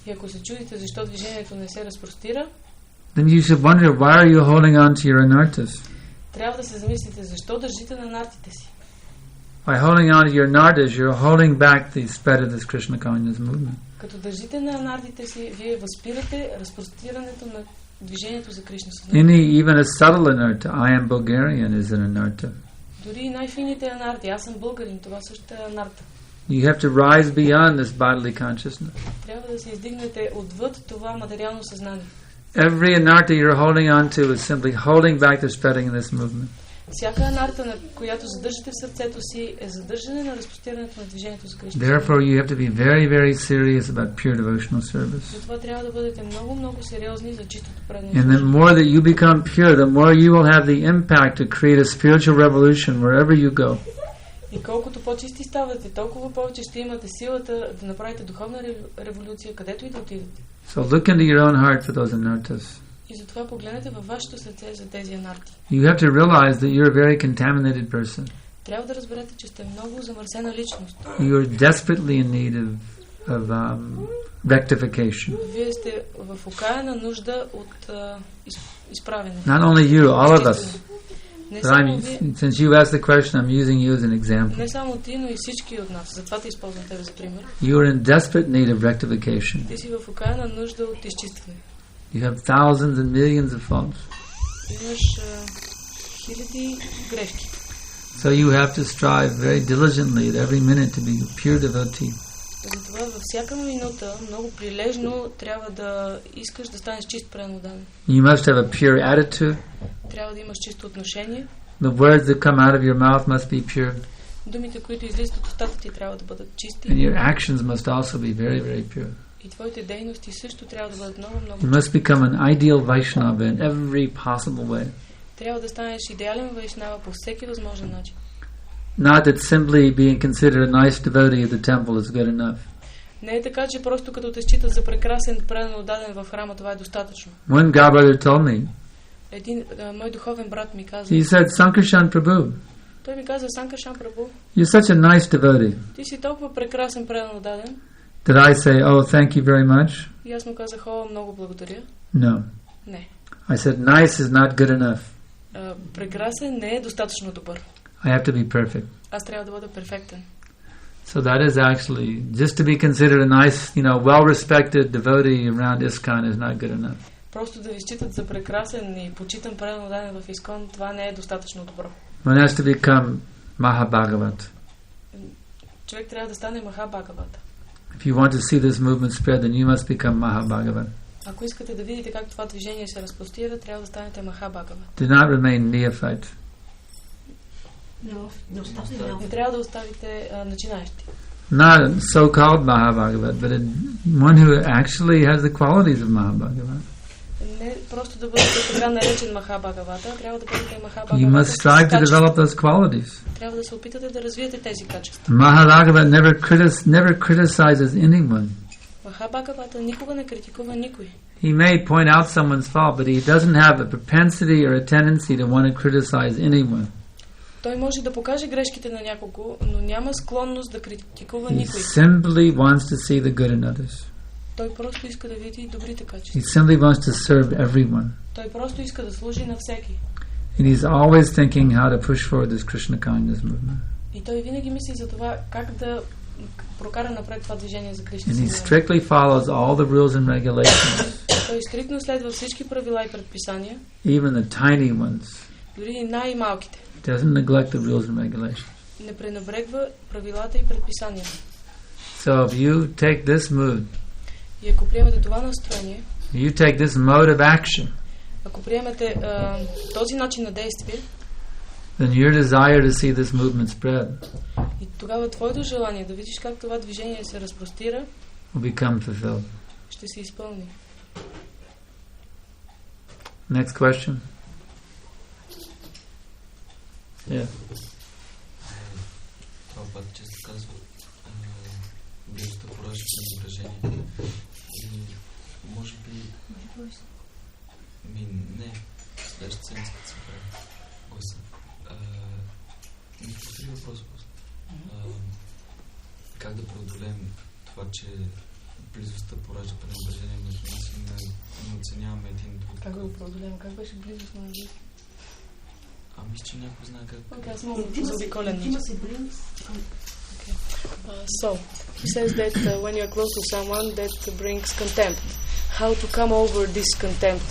И ако се чудите защо движението не се разпростира, then you should wonder why are you holding on to your anarthas? трябва да се замислите защо държите на нартите си. By holding on to your anarthas, you're holding back the spread of this Krishna consciousness movement. Като държите на нартите си, вие възпирате разпростирането на движението за Кришна съзнание. Even a subtle anartha, I am Bulgarian, is an anartha. Дори и най-фините анарти, аз съм българин, това също е анарта. You have to rise beyond this bodily consciousness. Трябва да се издигнете отвъд това материално съзнание. Every anartha you're holding on to is simply holding back the spreading of this movement. Всяка анарта, на която задържате в сърцето си, е задържане на разпростирането на движението за Кришна. Therefore, you have to be very, very serious about pure devotional service. Затова трябва да бъдете много, много сериозни за чистото предно And the more that you become pure, the more you will have the impact to create a spiritual revolution wherever you go. И колкото по-чисти ставате, толкова повече ще имате силата да направите духовна революция, където и да отидете. So look into your own heart for those anarthas. И затова погледнете във вашето сърце за тези анарти. You have to realize that you're a very contaminated person. Трябва да разберете, че сте много замърсена личност. You are desperately in need of rectification. Вие сте в окаяна нужда от изправене. Not only you, all of us. Не But само вие, since you asked the question, I'm using you as an example. не само ти, но и всички от нас. Затова те използвам тебе за пример. You are in desperate need of rectification. Ти си в окаяна нужда от изчистване. You have thousands and millions of faults. Имаш хиляди грешки. So you have to strive very diligently at every minute to be a pure devotee. Затова във всяка минута много прилежно трябва да искаш да станеш чист преданен. You must have a pure attitude. Трябва да имаш чисто отношение. The words that come out of your mouth must be pure. Думите, които излизат от устата ти, трябва да бъдат чисти. And your actions must also be very, very pure. И твоите дейности също трябва да бъдат много, много You must become an ideal Vaishnava in every possible way. Трябва да станеш идеален вайшнава по всеки възможен начин. Not that simply being considered a nice devotee at the temple is good enough. Не е така, че просто като те считат за прекрасен, предан отдаден в храма, това е достатъчно. One godbrother told me, Един мой духовен брат ми каза, he said, Sankarshan Prabhu, той ми каза, Санкаршан Прабу, you're such a nice devotee. ти си толкова прекрасен, предан отдаден. Did I say, oh, thank you very much? И аз му казах, о, много благодаря. No. Не. I said, nice is not good enough. Прекрасен не е достатъчно добър. I have to be perfect. Аз трябва да бъда перфектен. So that is actually, just to be considered a nice, well-respected devotee around ISKCON is not good enough. Просто да ви считат за прекрасен и почитан, предан отдаден в ИСКОН, това не е достатъчно добро. One has to become Mahabhagavat. Човек трябва да стане Махабхагавата. If you want to see this movement spread, then you must become Mahabhagavat. Ако искате да видите как това движение се разпростира, трябва да станете Махабхагава. Do not remain neophyte. Не трябва да оставите начинаещи. Not so-called Mahabhagavat, but one who actually has the qualities of Mahabhagavat. Не просто да бъдете така наречен Махабхагавата, трябва да бъдете Махабхагавата. You must strive to develop those qualities. Трябва да се опитате да развиете тези качества. Mahabhagavat never criticizes anyone. Махабхагавата никога не критикува никой. He may point out someone's fault, but he doesn't have a propensity or a tendency to want to criticize anyone. Той може да покаже грешките на някого, но няма склонност да критикува He никой. simply wants to see the good in others. Той просто иска да види добрите качества. He simply wants to serve everyone. Той просто иска да служи на всеки. And he's always thinking how to push forward this Krishna kindness movement. И той винаги мисли за това как да прокара напред това движение за Кришна. And he strictly follows all the rules and regulations. Той стриктно следва всички правила и предписания. Even the tiny ones. Дори и най-малките. Doesn't neglect the rules and regulations. Не пренебрегва правилата и предписанията. So if you take this mood, и ако приемете това настроение, you take this mode of action, ако приемете този начин на действие, then your desire to see this movement spread и тогава твоето желание да видиш как това движение се разпростира will become fulfilled. Ще се изпълни. Next question. Yeah. Това път често казва, близостта поражда напрежение. И може би... не, следващата седмица като се прави гласа. Ми повтори въпроса. Как да преодолеем това, че близостта поражда пренебрежение между нас и не оценяваме един друг? Как да го преодолеем? Как беше близост на близост? Мисля, че някой знае как. Аз мога да заобиколя нещо. So, he says that when you are close to someone, that brings contempt. How to come over this contempt?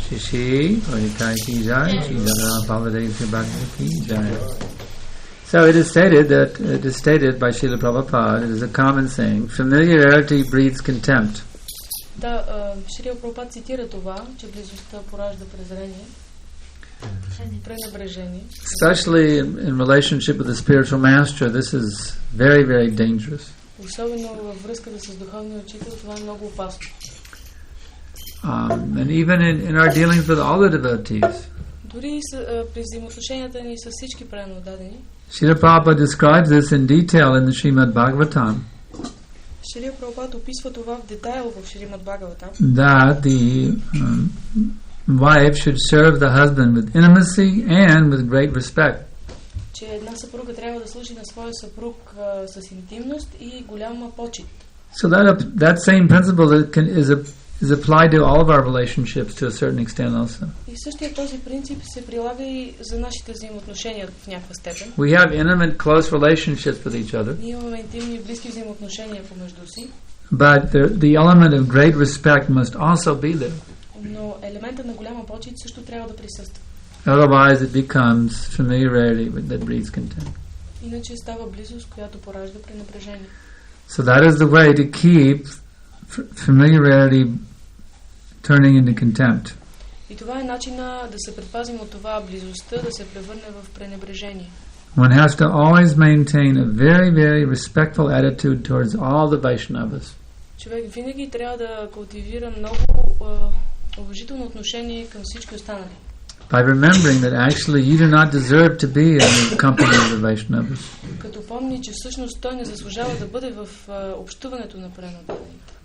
Shishi, Orikai ki jai, Shidara Baladev Bhakti ki jai. So it is stated by Srila Prabhupada, it is a common saying, familiarity breeds contempt. Да, Шрила Прабхупад цитира това, че близостта поражда презрение. Пренебрежение. Especially in relationship with the spiritual master, this is very, very dangerous. Особено във връзката с духовния учител, това е много опасно. And even in our dealings with all the devotees. Дори при взаимоотношенията ни с всички преданни. Srila Prabhupada describes this in detail in the Srimad Bhagavatam. Шрила Прабхупад описва това в детайл в Шримад Бхагаватам. That the wife should serve the husband with intimacy and with great respect. Че една съпруга трябва да служи на своя съпруг с интимност и голяма почит. So that same principle is applied to all of our relationships to a certain extent also. И същия този принцип се прилага и за нашите взаимоотношения в някаква степен. We have intimate, close relationships with each other. Ние имаме интимни и близки взаимоотношения помежду си. But the element of great respect must also be there. Но елементът на голяма почит също трябва да присъства. Otherwise it becomes familiarity that breeds contempt. Иначе става близост, която поражда пренебрежение. So that is the way to keep familiarity turning into contempt. И това е начина да се предпазим от това близостта да се превърне в пренебрежение. One has to always maintain a very, very respectful attitude towards all the Vaishnavas. Човек винаги трябва да култивира много уважително отношение към всички останали. By remembering that actually you do not deserve to be in the company of the Vaishnavas. Като помни, че всъщност той не заслужава да бъде в общуването на преданните.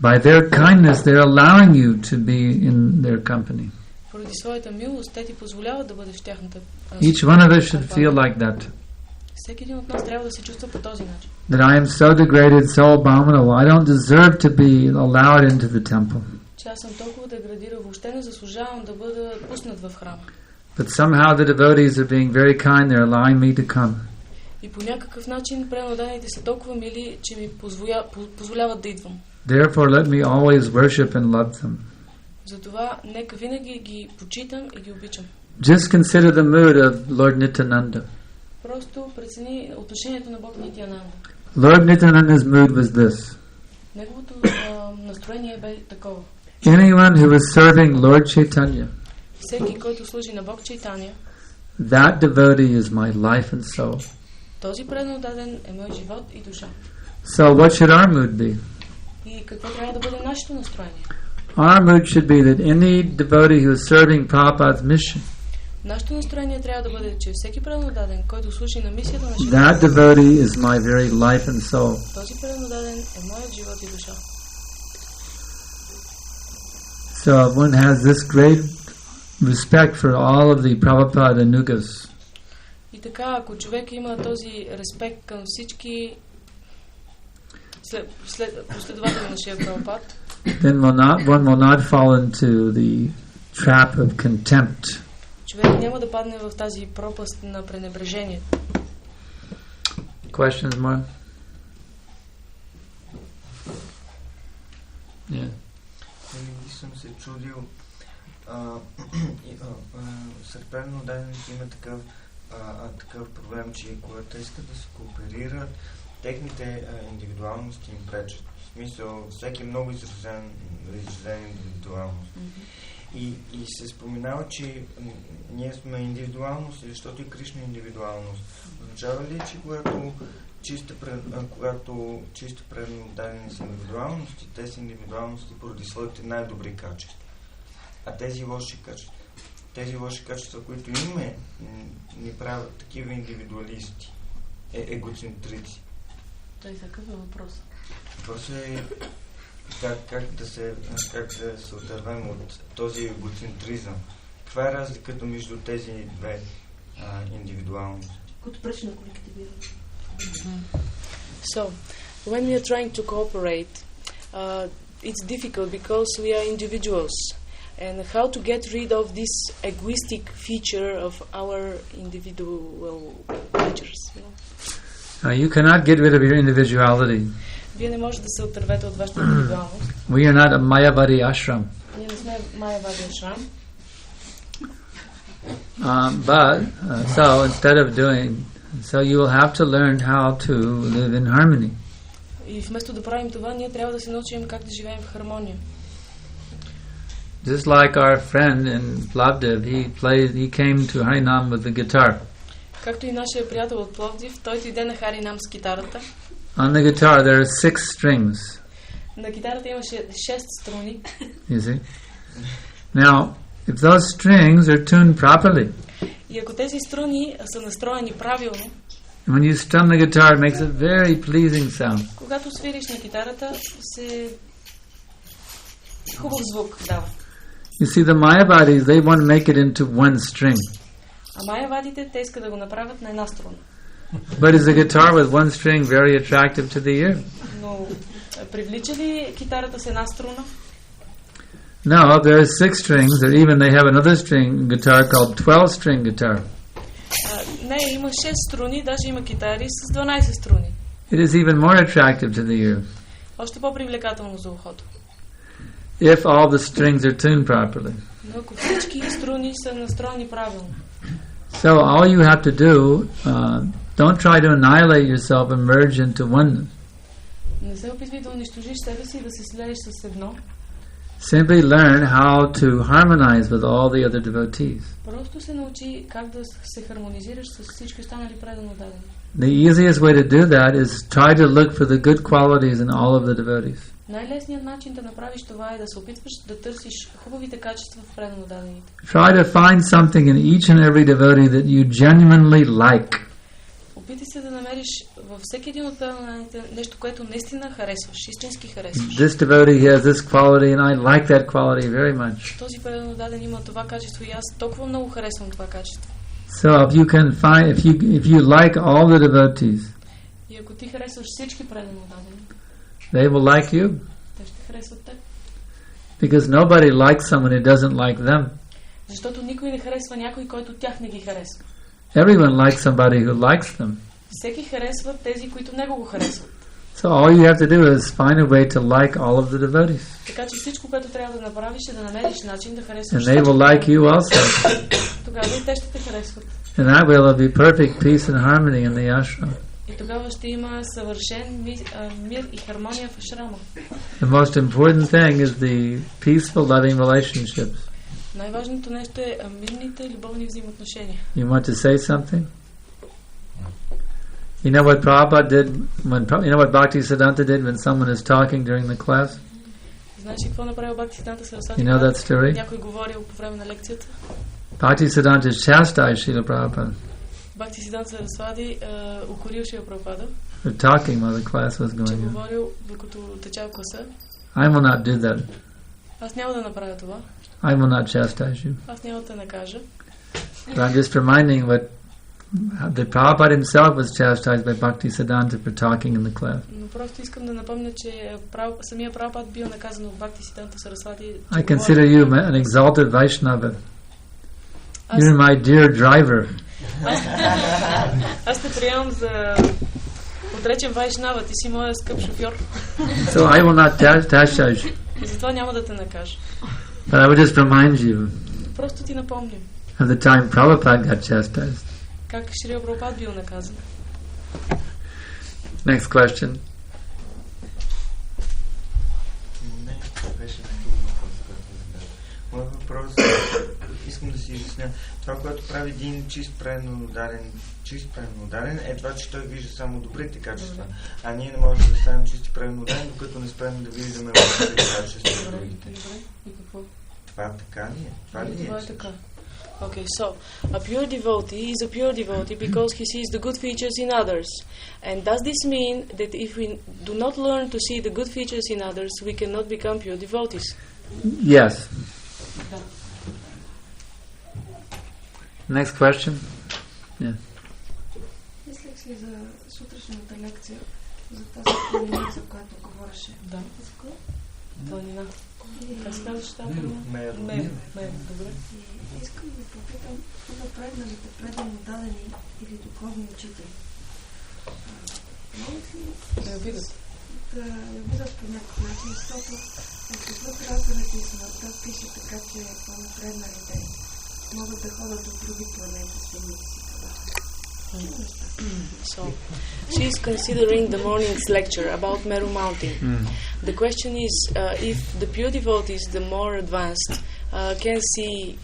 By their kindness they are allowing you to be in their company. Поради своята милост те ти позволяват да бъдеш в тяхната. Each one of us should feel like that. Всеки един от нас трябва да се чувства по този начин. That I am so degraded, so abominable, I don't deserve to be allowed into the temple. Че аз съм толкова деградирал, въобще не заслужавам да бъда пуснат в храма. But somehow the devotees are being very kind, they're allowing me to come. И по някакъв начин преданните са толкова мили, че ми позволяват да идвам. Therefore let me always worship and love them. Затова нека винаги ги почитам и ги обичам. Just consider the mood of Lord Nityananda. Просто прецени отношението на Бог Нитянанда. Lord Nityananda's mood was this. Неговото настроение бе такова. Anyone who is serving Lord Chaitanya, всеки, който служи на Бог Чайтания, that devotee is my life and soul. Този преданодаден е мой живот и душа. So what should our mood be? И какво трябва да бъде нашето настроение? Our mood should be that any devotee who is serving Prabhupada's mission, нашето настроение трябва да бъде, че всеки преданодаден, който служи на мисията на that devotee is my very life and soul. този преданодаден е моят живот и душа. So one has this great respect for all of the Prabhupada Anugas. И така, ако човек има този респект към всички последователи на Шрила Прабхупад, then one will not fall into the trap of contempt. човек няма да падне в тази пропаст на пренебрежение. Questions more? Yeah. Винаги съм се чудил, сред преданно дадените има такъв проблем, че когато те искат да се кооперират, техните индивидуалности им пречат. В смисъл, всеки е много изразен индивидуалност. И се споменава, че ние сме индивидуалност, защото и Кришна е индивидуалност. Означава ли, че когато чисто предно дадени са индивидуалности, те са индивидуалности поради своите най-добри качества. А тези лоши качества, които имаме, ни правят такива индивидуалисти, егоцентрици. Той такъв е въпрос. Въпросът е как да се отървем от този егоцентризъм. Каква е разликата между тези две индивидуалности? Които пречи на колективиране. So, when we are trying to cooperate, it's difficult because we are individuals. And how to get rid of this egoistic feature of our individual natures? You cannot get rid of your individuality. Вие не можете да се отървете от вашата индивидуалност. We are not a Mayavadi ashram. Ние не сме Майявади ашрам. So you will have to learn how to live in harmony. И вместо да правим това, ние трябва да се научим как да живеем в хармония. Just like our friend in Plavdiv, he came to Harinam with the guitar. Както и нашия приятел от Пловдив, той дойде на Харинам с китарата. On the guitar there are 6 strings. На китарата имаше 6 струни. You see? Now, if those strings are tuned properly, и ако тези струни са настроени правилно, when you strum the guitar, it makes a very pleasing sound. Когато свириш на китарата, се хубав звук дава. You see, the Mayavadis, they want to make it into one string. А Майявадите, те искат да го направят на една струна. But is the guitar with one string very attractive to the ear? Но привлича ли китарата с една струна? No, there are 6 strings, or even they have another string guitar called 12-string guitar. Не, има 6 струни, даже има китари с 12 струни. It is even more attractive to the ear. Още по-привлекателно за ухото. If all the strings are tuned properly. Но ако всички струни са настроени правилно. So all you have to do, don't try to annihilate yourself and merge into oneness. Не се опитвай да унищожиш себе си и да се слееш с едно. Simply learn how to harmonize with all the other devotees. Просто се научи как да се хармонизираш с всички останали предано дадени. The easiest way to do that is try to look for the good qualities in all of the devotees. Най-лесният начин да направиш това е да се опитваш да търсиш хубавите качества в предано дадените. Try to find something in each and every devotee that you genuinely like. Опитай се да намериш във всеки един от преданите нещо, което наистина харесваш, истински харесваш. This devotee has this quality and I like that quality very much. Този предано даден има това качество и аз толкова много харесвам това качество. So if you like all the devotees, и ако ти харесваш всички предано дадени, they will like you. Те ще харесват теб. Because nobody likes someone who doesn't like them. Защото никой не харесва някой, който тях не ги харесва. Everyone likes somebody who likes them. Всеки харесва тези, които него го харесват. So all you have to do is find a way to like all of the devotees. Така че всичко, което трябва да направиш е да намериш начин да харесваш. And they will like you also. Тогава и те ще те харесват. And that way there will be perfect peace and harmony in the ashram. И тогава ще има съвършен мир и хармония в ашрама. The most important thing is the peaceful, loving relationships. Най-важното нещо е мирните любовни взаимоотношения. You want to say something? You know what Prabhupada did you know what Bhaktisiddhanta did when someone is talking during the class? Знаеш ли какво направил Бхактисиданта Сарасвати? You know that story? Някой говорил по време на лекцията. Bhaktisiddhanta chastised Srila Prabhupada. Бхактисиданта Сарасвати укорил Шрила Прабхупада. For talking while the class was Че going on. говорил докато течал класа. I will not do that. Аз няма да направя това. I will not chastise you. Аз няма да те накажа. But I'm just reminding what the Prabhupada himself was chastised by Bhaktisiddhanta for talking in the cleft. Но просто искам да напомня, че самия Прабхупад бил наказан от Бхактисиддханта Сарасвати. I consider you an exalted Vaishnava. You're my dear driver. Аз те приемам за отречен Вайшнава, ти си моя скъп шофьор. So I will not chastise you. И затова няма да те накажа. But I will just remind you Просто ти напомням. of the time Prabhupada got chastised. Как Шрила Прабхупад бил наказан. Next question. Не, беше друг въпрос, който зададох. Моят въпрос искам да си изясня. Това, което прави един чист правилно ударен, е това, че той вижда само добрите качества. А ние не можем да станем чисти правилно ударен, докато не спрем да виждаме лошите качества на другите. И какво? Това така ли е? Това ли е? Това е така. Okay, so a pure devotee is a pure devotee because he sees the good features in others. And does this mean that if we do not learn to see the good features in others, we cannot become pure devotees? Yes. Да. Next question. Yeah. Мислех си за сутрешната лекция, за тази планина, за която говореше. Да. Планина. Как се казваш тази планина? Мер. Добре. И искам да попитам, напредналите предано дадени или духовни учители. Могат ли да я видят по някакъв начин, защото отвъд раждането и смъртта пише така, че по-напредналите могат да ходят от други планети с едните си тела. So, she is considering the morning's lecture about Meru Mountain. The question is if the pure devotees, the more advanced, can see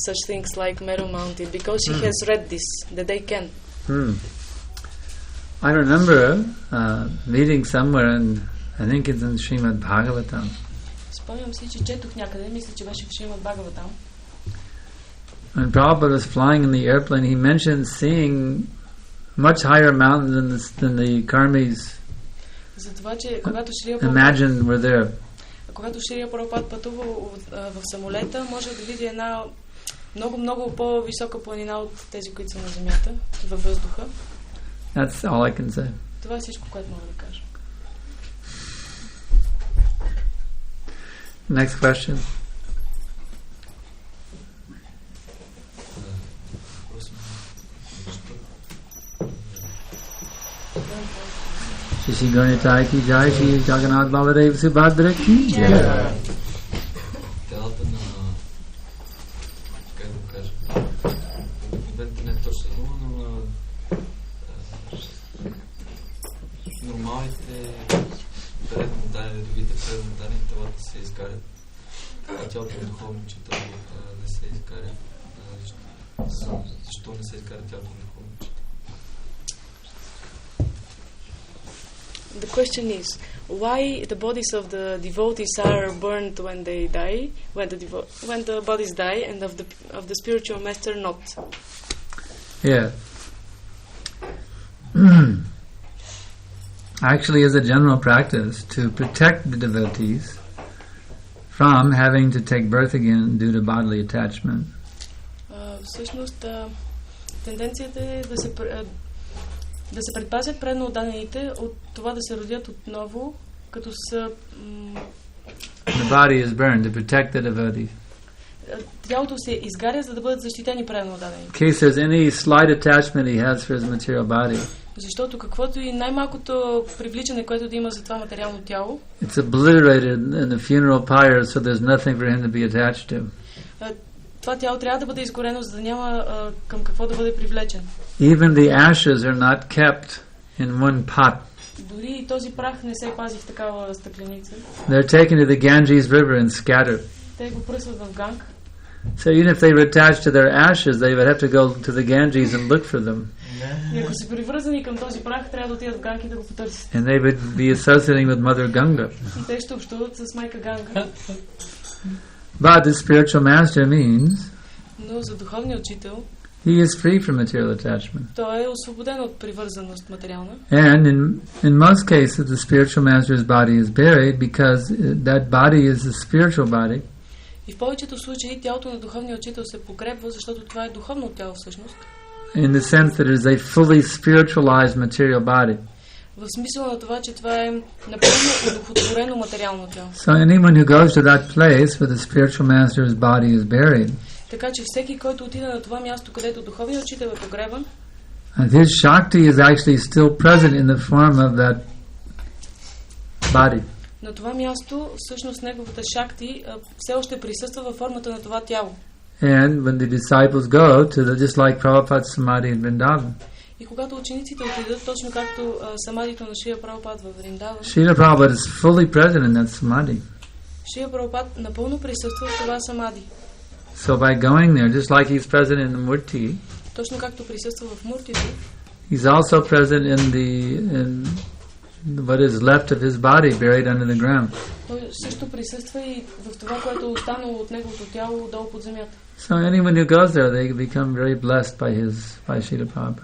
such things like Meru Mountain, because she has read this, that they can. I remember reading somewhere, and I think it's in Srimad Bhagavatam. Спомням си, че четох някъде, мисля, че беше в Шримад Бхагаватам. When Prabhupada was flying in the airplane, he mentioned seeing much higher mountains than the karmis imagined were there. Когато Шрила Прабхупад пътува в самолета, може да види една много по-висока планина от тези, които са на земята, във въздуха. That's all I can say. Това е всичко, което мога да кажа. Next question. Shri Ganetai ki jai, Shri Jagannath Baladev Subhadra ki jai. Телата на, как да кажа, момента не е точно дума, но нормалните предно дадени, другите предно дадени, телата се изгарят, а тялото на духовно учител не се изгаря. Защо не се изгаря тялото на духовно учител? The question is, why the bodies of the devotees are burned when they die, when the bodies die, and of the spiritual master not? Yeah. Actually, as a general practice, to protect the devotees from having to take birth again due to bodily attachment. Всъщност, тенденцията е да се предпазят предно отдадените от това да се родят отново, като са... The body is burned to protect the devotee. Тялото се изгаря, за да бъдат защитени предно отдадените. In case there's any slight attachment he has for his material body. Защото каквото и най-малкото привличане, което да има за това материално тяло, it's obliterated in the funeral pyre, so there's nothing for him to be attached to. Това тяло трябва да бъде изгорено, за да няма към какво да бъде привлечен. Even the ashes are not kept in one pot. Дори и този прах не се пази в такава стъкленица. They're taken to the Ganges River and scattered. Те го пръсват в Ганг. So even if they were attached to their ashes, they would have to go to the Ganges and look for them. И ако са привързани към този прах, трябва да отидат в Ганг и да го потърсят. And they would be associating with Mother Ganga. И те ще общуват с майка Ганга. But the spiritual master means но за духовния учител he He is free from material attachment. Той е освободен от привързаност материална. And in most cases, the spiritual master's body is buried because that body is a spiritual body. И в повечето случаи тялото на духовния учител се погребва, защото това е духовно тяло всъщност. In the sense that it is a fully spiritualized material body. В смисъл на това, че това е напълно одухотворено материално тяло. So anyone who goes to that place where the spiritual master's body is buried, така че всеки, който отиде на това място, където духовният учител е погребан, and his Shakti is actually still present in the form of that body. На това място, всъщност неговата шакти все още присъства във формата на това тяло. And when the disciples go to the, just like Prabhupada's samadhi in Vrindavan. И когато учениците отидат, точно както самадито на Шрила Прабхупад във Вриндаван, Srila Prabhupada is fully present in that samadhi. Шрила Прабхупад напълно присъства в това самади. So by going there, just like he's present in the murti, точно както присъства в муртито, he's also present in what is left of his body buried under the ground. Той също присъства и в това, което е останало от неговото тяло долу под земята. So anyone who goes there, they become very blessed by Srila Prabhupada.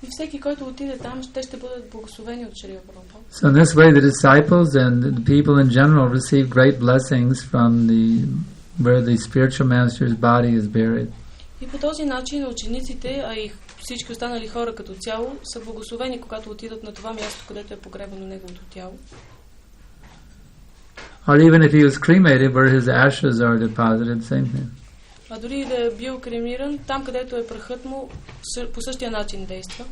И всеки, който отиде там, те ще бъдат благословени от Шрила Прабхупад. So in this way, the disciples and the people in general receive great blessings from where the spiritual master's body is buried. И по този начин учениците, а и всички останали хора като цяло, са благословени, когато отидат на това място, където е погребано неговото тяло. Or even if he was cremated, where his ashes are deposited, same thing. А дори да е бил кремиран, там където е прахът му, по същия начин действа.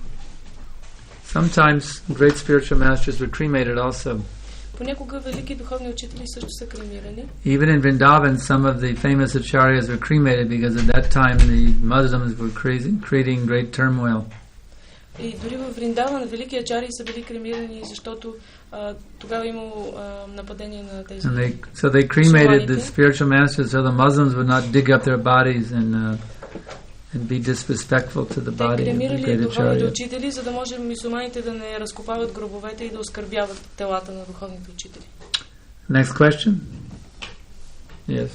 Sometimes great spiritual masters were cremated also. Понякога велики духовни учители също са кремирани. Even in Vrindavan, some of the famous acharyas were cremated because at that time the Muslims were creating great turmoil. И дори в Вриндаван велики ачари са били кремирани, защото тогава имало нападение на тези. So they cremated the spiritual masters so the Muslims would not dig up their bodies and be disrespectful to the body of the great кремирали духовните acharya. учители, за да може мюсюлманите да не разкопават гробовете и да оскърбяват телата на духовните учители. Next question? Yes.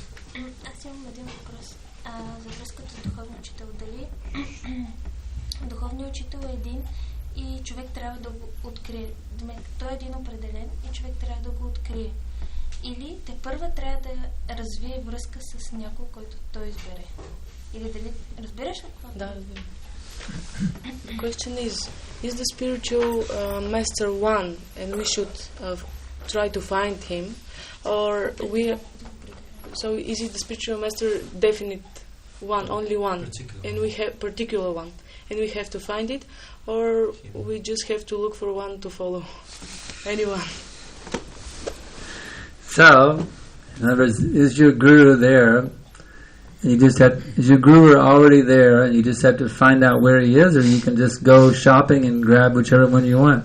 Аз имам един въпрос за връзката с духовния учител. Дали духовният учител е един и човек трябва да го открие? Той е един определен и човек трябва да го открие. Или те първа трябва да развие връзка с някой, който той избере. Или дали разбираш ли какво? Да, разбирам. The question is the spiritual master one and we should try to find him, or so is it the spiritual master definite one, only one, and we have particular one and we have to find it, or we just have to look for one to follow? Anyone. So, in other words, is your guru there? And you just have, is your guru already there and you just have to find out where he is, or you can just go shopping and grab whichever one you want?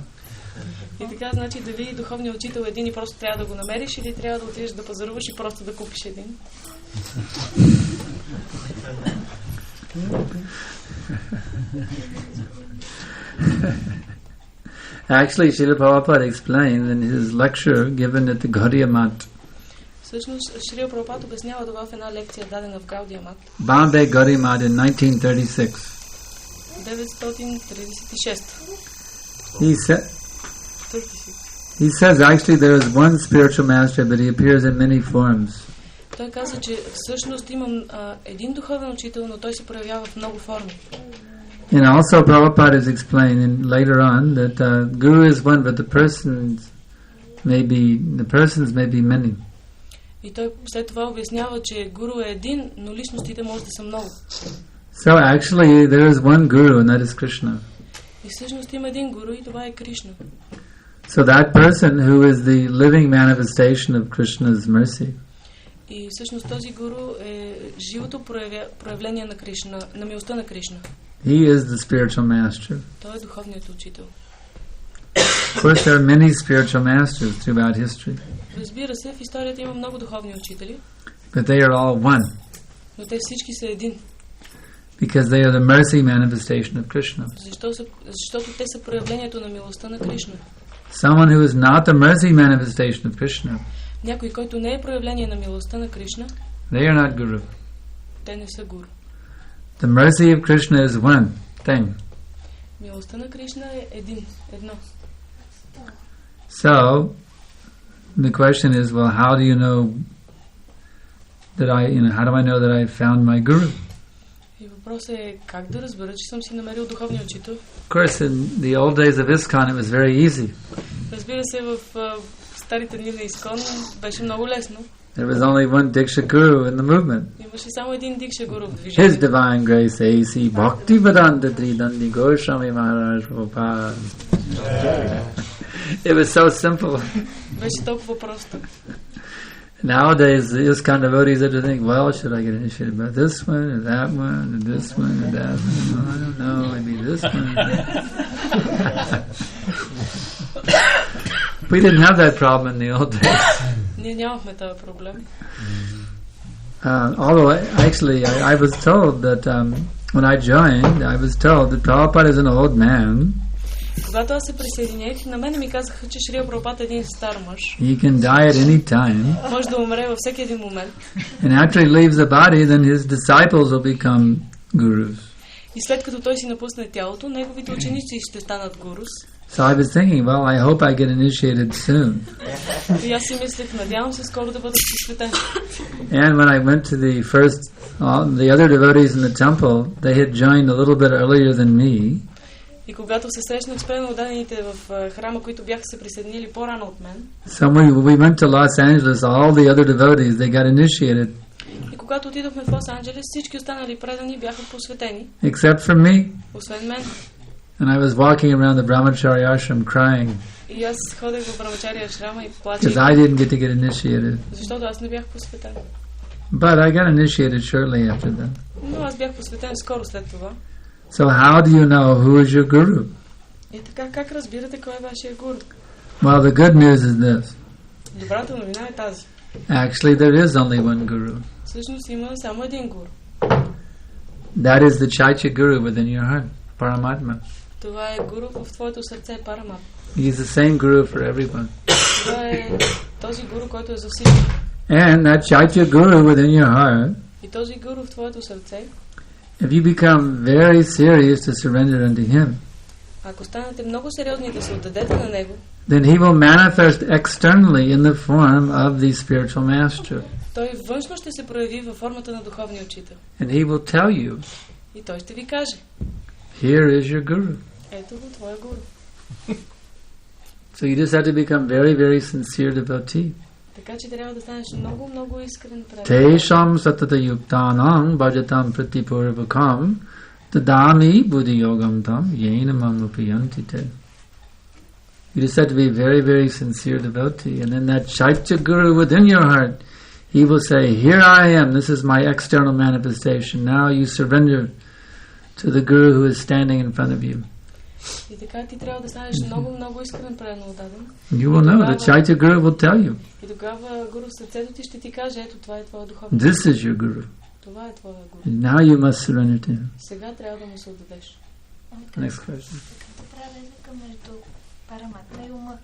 И така, значи, дали духовният учител един и просто трябва да го намериш, или трябва да отидеш да пазаруваш и просто да купиш един? Actually, Srila Prabhupada explained in his lecture given at the Gaudiya Math. Всъщност, Шрила Прабхупад обяснява това в една лекция, дадена в Гаудия Мат. Bombay Gaudiya Math in 1936. 936. He says actually there is one spiritual master, but he appears in many forms. Той каза, че всъщност имам един духовен учител, но той се проявява в много форми. And also Prabhupada has explained later on that Guru is one, but the persons may be many. И той след това обяснява, че гуру е един, но личностите може да са много. So actually there is one Guru and that is Krishna. И всъщност има един гуру и това е Кришна. So that person who is the living manifestation of Krishna's mercy. И всъщност този гуру е живото проявление на Кришна, на милостта на Кришна. He is the spiritual master. Той е духовният учител. Of course there are many spiritual masters throughout history. Разбира се, в историята има много духовни учители. But they are all one. Но те всички са един. Because they are the mercy manifestation of Krishna. Защото те са проявлението на милостта на Кришна. Someone who is not the mercy manifestation of Krishna. Някой, който не е проявление на милостта на Кришна. They are not Guru. Те не са гуру. The mercy of Krishna is one thing. Милостта на Кришна е едно. So, the question is, well, how do you know that how do I know that I found my guru? И въпросът е как да разбера, че съм си намерил духовния учител. Of course, in the old days of ISKCON, it was very easy. Разбира се, в старите дни на Искон беше много лесно. There was only one Diksha Guru in the movement. Имаше само един Дикша гуру в движението. His divine grace, A.C. Bhaktivedanta Tridandi Goswami Maharaj Prabhupada. It was so simple. Беше толкова просто. Nowadays, the ISKCON devotees have to think, well, should I get initiated by this one, or that one, or this one, or that one? Oh, I don't know, maybe this one. We didn't have that problem in the old days. Ние нямахме този проблем. Although, actually, I was told that when I joined, I was told that Prabhupada is an old man. Когато аз се присъединях, на мен ми казаха, че Шрила Прабхупада е един стар мъж. He can die at any time. Може да умре във всеки един момент. And after he leaves the body, then his disciples will become gurus. И след като той си напусне тялото, неговите ученици ще станат гурус. So I was thinking, well, I hope I get initiated soon. И аз си мислех, надявам се скоро да бъда посветен. And when I went to the other devotees in the temple, they had joined a little bit earlier than me. И когато се срещнах с преданодадените в храма, които бяха се присъединили по-рано от мен. So we went to Los Angeles, all the other devotees, they got initiated. И когато отидохме в Лос-Анджелес, всички останали предани бяха посветени. Except for me. Освен мен. And I was walking around the Brahmachari ashram crying. И аз ходех в Брахмачария ашрама и плачех. Because I didn't get to get initiated. Защото аз не бях посветен. But I got initiated shortly after that. Но аз бях посветен скоро след това. So how do you know who is your guru? И така, как разбирате кой е вашия гуру? Well, the good news is this. Добрата новина е тази. Actually, there is only one guru. Всъщност има само един гуру. That is the Chaitya Guru within your heart, Paramatma. Това е гуру в твоето сърце, Параматма. He is the same guru for everyone. Това е този гуру, който е за всички. And that Chaitya Guru within your heart, и този гуру в твоето сърце, if you become very serious to surrender unto him, ако станете много сериозни да се отдадете на него, then he will manifest externally in the form of the spiritual master. Той външно ще се прояви във формата на духовния учител. And he will tell you, и той ще ви каже, here is your guru. Ето го твоя гуру. So you just have to become very, very sincere devotee. Така че трябва да станеш много, много искрен предан. Tesham satata yuktanam bhajatam pratipurvakam tadami buddhi yogam tam yena mamupayanti te. You just have to be very, very sincere devotee. And then that Chaitya Guru within your heart, he will say, here I am, this is my external manifestation. Now you surrender to the Guru who is standing in front of you. И така ти трябва да станеш много, много искрен преданодаден. You will know, the Chaitya Guru will tell you. И тогава гуру в сърцето ти ще ти каже, ето това е твоя духовен. This is your Guru. Това е твоя гуру. Now you must surrender to him. Сега трябва да му се отдадеш. Next question. Каква е разлика между Параматма и ума?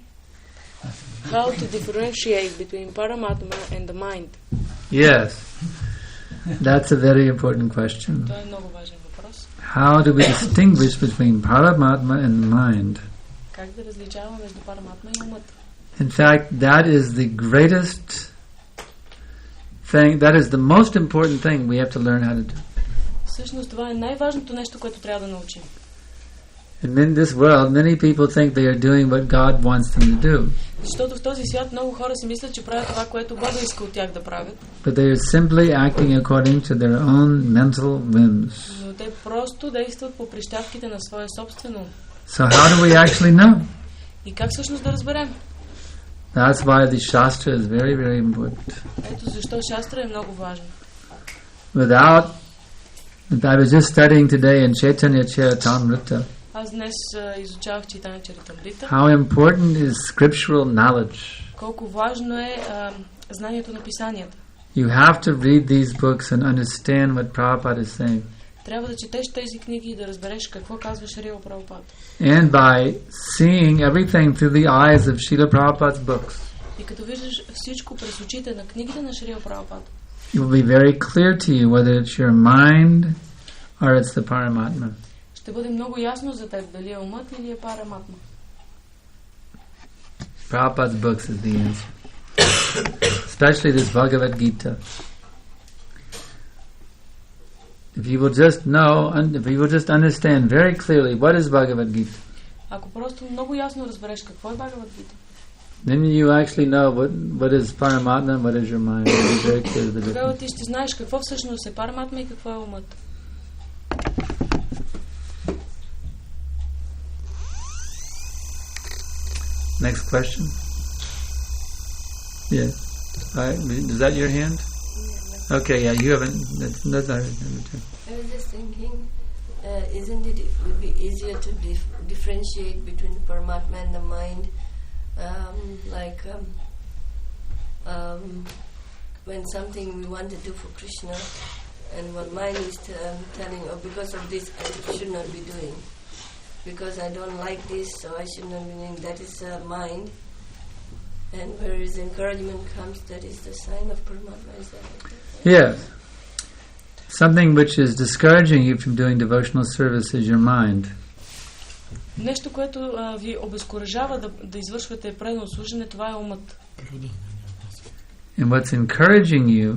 How to differentiate between Paramatma and the mind? Yes. That's a very important question. Това е много важен въпрос. How do we distinguish between Paramatma and the mind? Как да различаваме между Параматма и умът? In fact, that is the greatest thing, that is the most important thing we have to learn how to do. Всъщност това е най-важното нещо, което трябва да научим. In this world, many people think they are doing what God wants them to do. Защото в този свят много хора си мислят, че правят това, което Бога иска от тях да правят. But they are simply acting according to their own mental whims. Но те просто действат по прищявките на своя собствено. So how do we actually know? И как всъщност да разберем? That's why the Shastra is very, very important. Ето защо Шастра е много важно. Without, I was just studying today in Chaitanya Charitamrita. Аз днес изучавах Чайтания Чаритамрита. How important is scriptural knowledge? Колко важно е знанието на писанията. You have to read these books and understand what Prabhupada is saying. Трябва да четеш тези книги и да разбереш какво казва Шрила Прабхупада. And by seeing everything through the eyes of Srila Prabhupada's books, и като виждаш всичко през очите на книгите на Шрила Прабхупада, it will be very clear to you whether it's your mind or it's the Paramatma. Ще бъде много ясно за теб дали е умът или е параматма. Prabhupada's books is the answer. Especially this Bhagavad Gita. If you will just know, if you will just understand very clearly what is Bhagavad Gita, ако просто много ясно разбереш какво е Бхагавад Гита, then you actually know what is Paramatma and what is your mind. It is very clear the difference. тогава ти ще знаеш какво всъщност е параматма и какво е умът. Next question. Yeah. Is that your hand? Okay, yeah, you haven't. That's our number two. I was just thinking, isn't it would be easier to differentiate between the Paramatma and the mind? When something we want to do for Krishna, and what mind is telling, oh, because of this I should not be doing. Because I don't like this, so I should not be doing. That is mind. And whereas encouragement comes, that is the sign of Paramatma. Is that okay? Yes. Something which is discouraging you from doing devotional service is your mind. Нещо, което ви обезкуражава да извършвате преданно служене, това е умът. And what's encouraging you,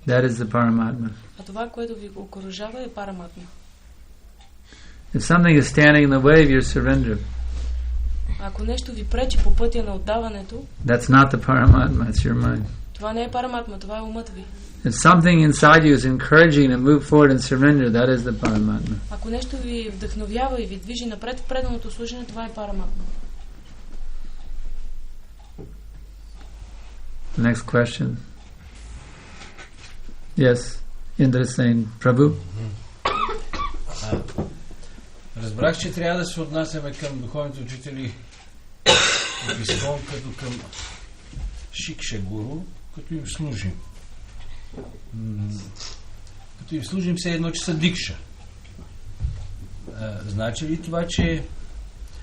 that is the Paramatma. А това, което ви окуражава, е параматма. If something is standing in the way of your surrender, ако нещо ви пречи по пътя на отдаването, that's not the Paramatma, it's your mind. Това не е параматма, това е умът ви. If something inside you is encouraging to move forward and surrender, that is the Paramatma. Ако нещо ви вдъхновява и ви движи напред в преданото служене, това е параматма. Next question. Yes, Indra saying, Prabhu? Разбрах, че трябва да се отнасяме към духовните учители в Искон като към Шикша гуру, като им служим. Като им служим все едно, че са дикша. Значи ли това, че...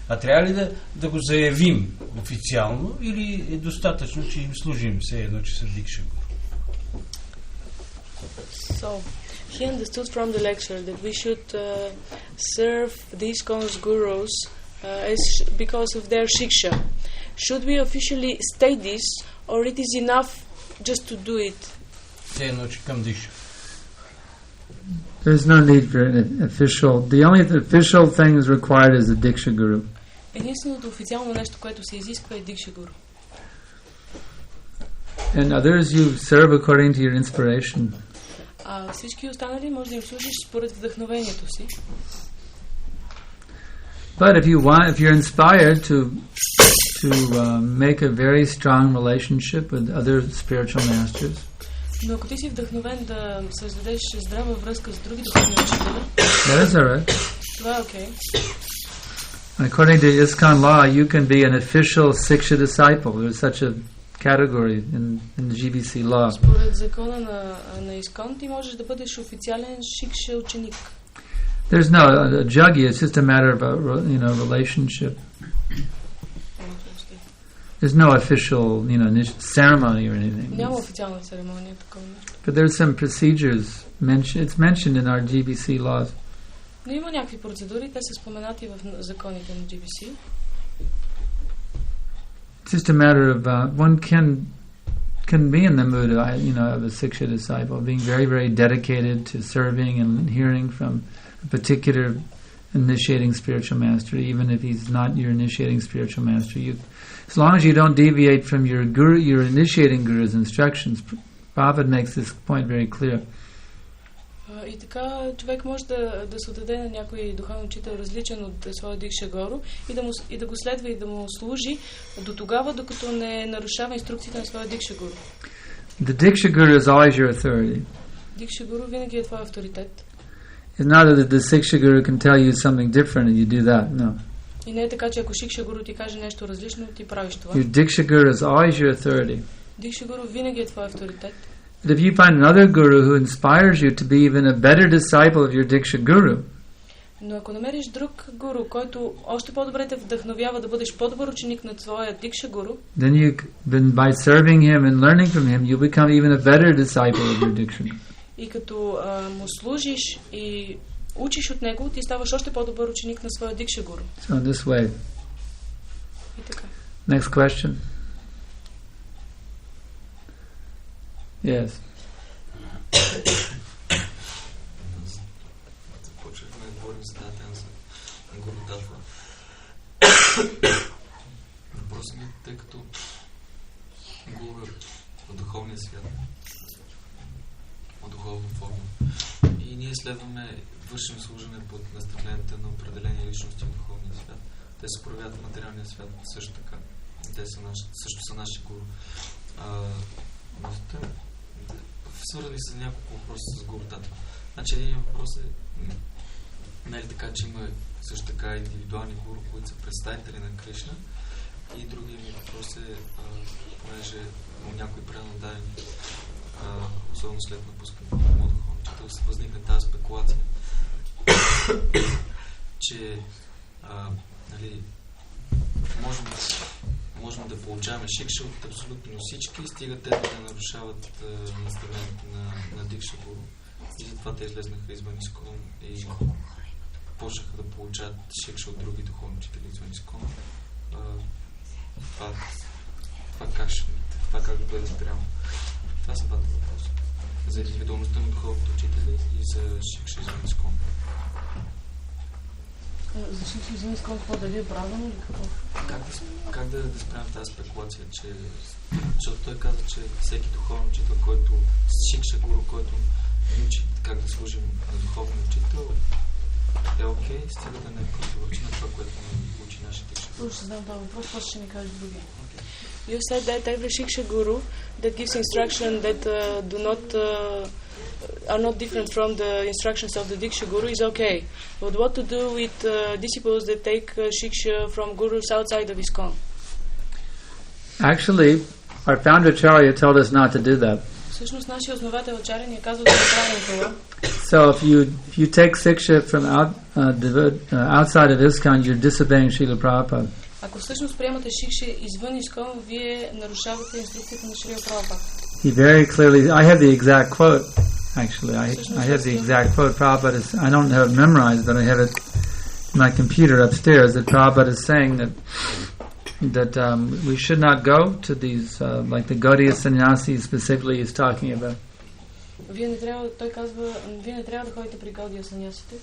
А трябва ли да го заявим официално или е достатъчно, че им служим все едно, че са дикша гуру? So, he understood from the lecture that we should serve these ISKCON's gurus because of their shiksha. Should we officially state this, or it is enough just to do it? There's no need for an official. The only official thing is required is a Diksha Guru. Единственото официално нещо, което се изисква, е Дикша гуру. And others you serve according to your inspiration. А всички останали може да им служиш според вдъхновението си. But if you're inspired to make a very strong relationship with other spiritual masters, но ако ти си вдъхновен да създадеш здрава връзка с други духовни учители, that is alright. Това е окей. According to ISKCON law, you can be an official Siksha disciple. There's such a category in the GBC law. Според закона на ISKCON ти можеш да бъдеш официален шикша ученик. There's no a juggy. It's just a matter of relationship. There's no official ceremony or anything. Няма официална церемония такова. But there's some procedures it's mentioned in our GBC laws. Но има някакви процедури, те са споменати в законите на GBC. It's just a matter of one can be in the mood of a Siksha disciple, being very, very dedicated to serving and hearing from a particular initiating spiritual master, even if he's not your initiating spiritual master. As long as you don't deviate from your initiating guru's instructions. Prabhupada makes this point very clear. И така човек може да се отдаде на някой духовен учител различен от своя дикша гуру и да го следва и да му служи до тогава, докато не нарушава инструкциите на своя дикша гуру. The Diksha Guru is always your authority. Дикша гуру винаги е твой авторитет. It's not that the Siksha Guru can tell you something different and you do that. No. И не е така, че ако Шикша гуру ти каже нещо различно, ти правиш това. Your Diksha Guru is always your authority. Дикша гуру винаги е твой авторитет. But if you find another guru who inspires you to be even a better disciple of your Diksha Guru, но ако намериш друг гуру, който още по-добре те вдъхновява да бъдеш по-добър ученик на твоя Дикша гуру, then by serving him and learning from him, you become even a better disciple of your Diksha Guru. и като му служиш и учиш от него, ти ставаш още по-добър ученик на своя Дикша Гуру. So in this way. И така. Next question. Yes. Започнахме да говорим за тази тема за гурудатва. Въпросът ми, тъй като гуру от духовния свят, от духовна форма, и ние следваме, вършим служене под наставленията на определени личности от духовния свят. Те се проявяват в материалния свят също така. Те са също са наши гуру. Свързани с няколко въпроса с гурудата. Значи един въпрос е, нали така, че има също така индивидуални гуру, които са представители на Кришна, и другия ми въпрос е, понеже някои преданодайни, особено след напускането на духовно учителство, възникне тази спекулация, че нали, можем да получаваме шикша от абсолютно всички, стига те да не нарушават наставлението на Дикша Гуру. И затова те излезнаха извън Искон и почнаха да получават шикша от други духовни учители извън Искон. Това как да бъде спрямо. Това са двата въпроса. За индивидуалността на духовните учители и за шикша извън Искон. За шикша извън Искон, какво дали е правилно или какво? Как да спрям тази спекулация, защото той каза, че всеки духовен учител, който шикша гуру, който учи как да служим на духовен учител, е окей, стига да не противоречи на това, което ни учи нашите шикша. Слушай, ще задам този въпрос, после ще ми кажеш други. You said that every shiksha guru that gives instruction that are not different from the instructions of the Diksha Guru is okay. But what to do with disciples that take shiksha from gurus outside of ISKCON? Actually, our founder Acharya told us not to do that. Всъщност нашия основател Acharya ни казва да не правим това. So if you take shiksha from outside of ISKCON, you're disobeying Srila Prabhupada. Ако всъщност приемате шикша извън ISKCON, вие нарушавате инструкцията на Шрила Прабхупада. He very clearly, I have the exact quote, actually, I have the exact quote. Prabhupada is, I don't have it memorized, but I have it in my computer upstairs, that Prabhupada is saying that we should not go to these, like the Gaudiya sannyasis specifically he's talking about. Вие не трябва, той казва, вие не трябва да ходите при Гаудия саньясите.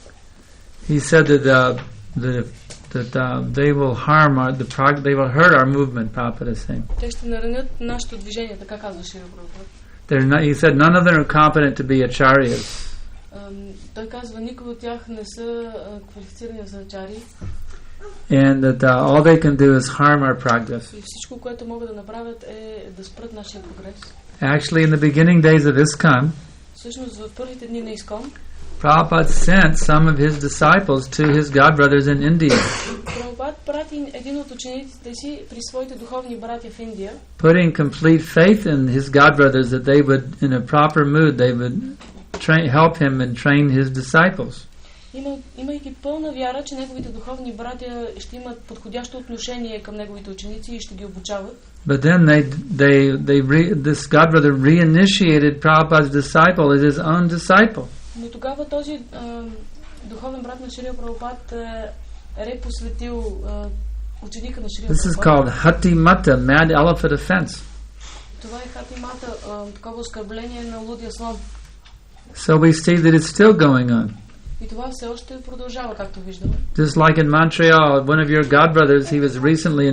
He said that they will harm they will hurt our movement. Prabhupada is saying. Те ще наранят нашето движение, така казва Шрила Прабхупада. He said none of them are competent to be acharyas. Той казва, никой от тях не са квалифицирани за ачари. And that all they can do is harm our progress. И всичко, което могат да направят, е да спрат нашия прогрес. Actually, in the beginning days of ISKCON, всъщност в първите дни на ISKCON, Prabhupada sent some of his disciples to his godbrothers in India. Прабхупад прати един от учениците си при своите духовни братя в Индия. Putting complete faith in his godbrothers that they would, in a proper mood, they would help him and train his disciples. Имайки пълна вяра, че неговите духовни братя ще имат подходящо отношение към неговите ученици и ще ги обучават. But then this godbrother reinitiated Prabhupada's disciple as his own disciple. Но тогава този духовен брат на Шрила Прабхупад репосветил ученика на Шрила This is Прабхупад. called Hatimata, mad elephant offense. Това е хатимата, такова оскърбление на лудия слон. So we see that it's still going on. И това все още продължава, както виждаме. Just like in Montreal, one of your godbrothers, he was recently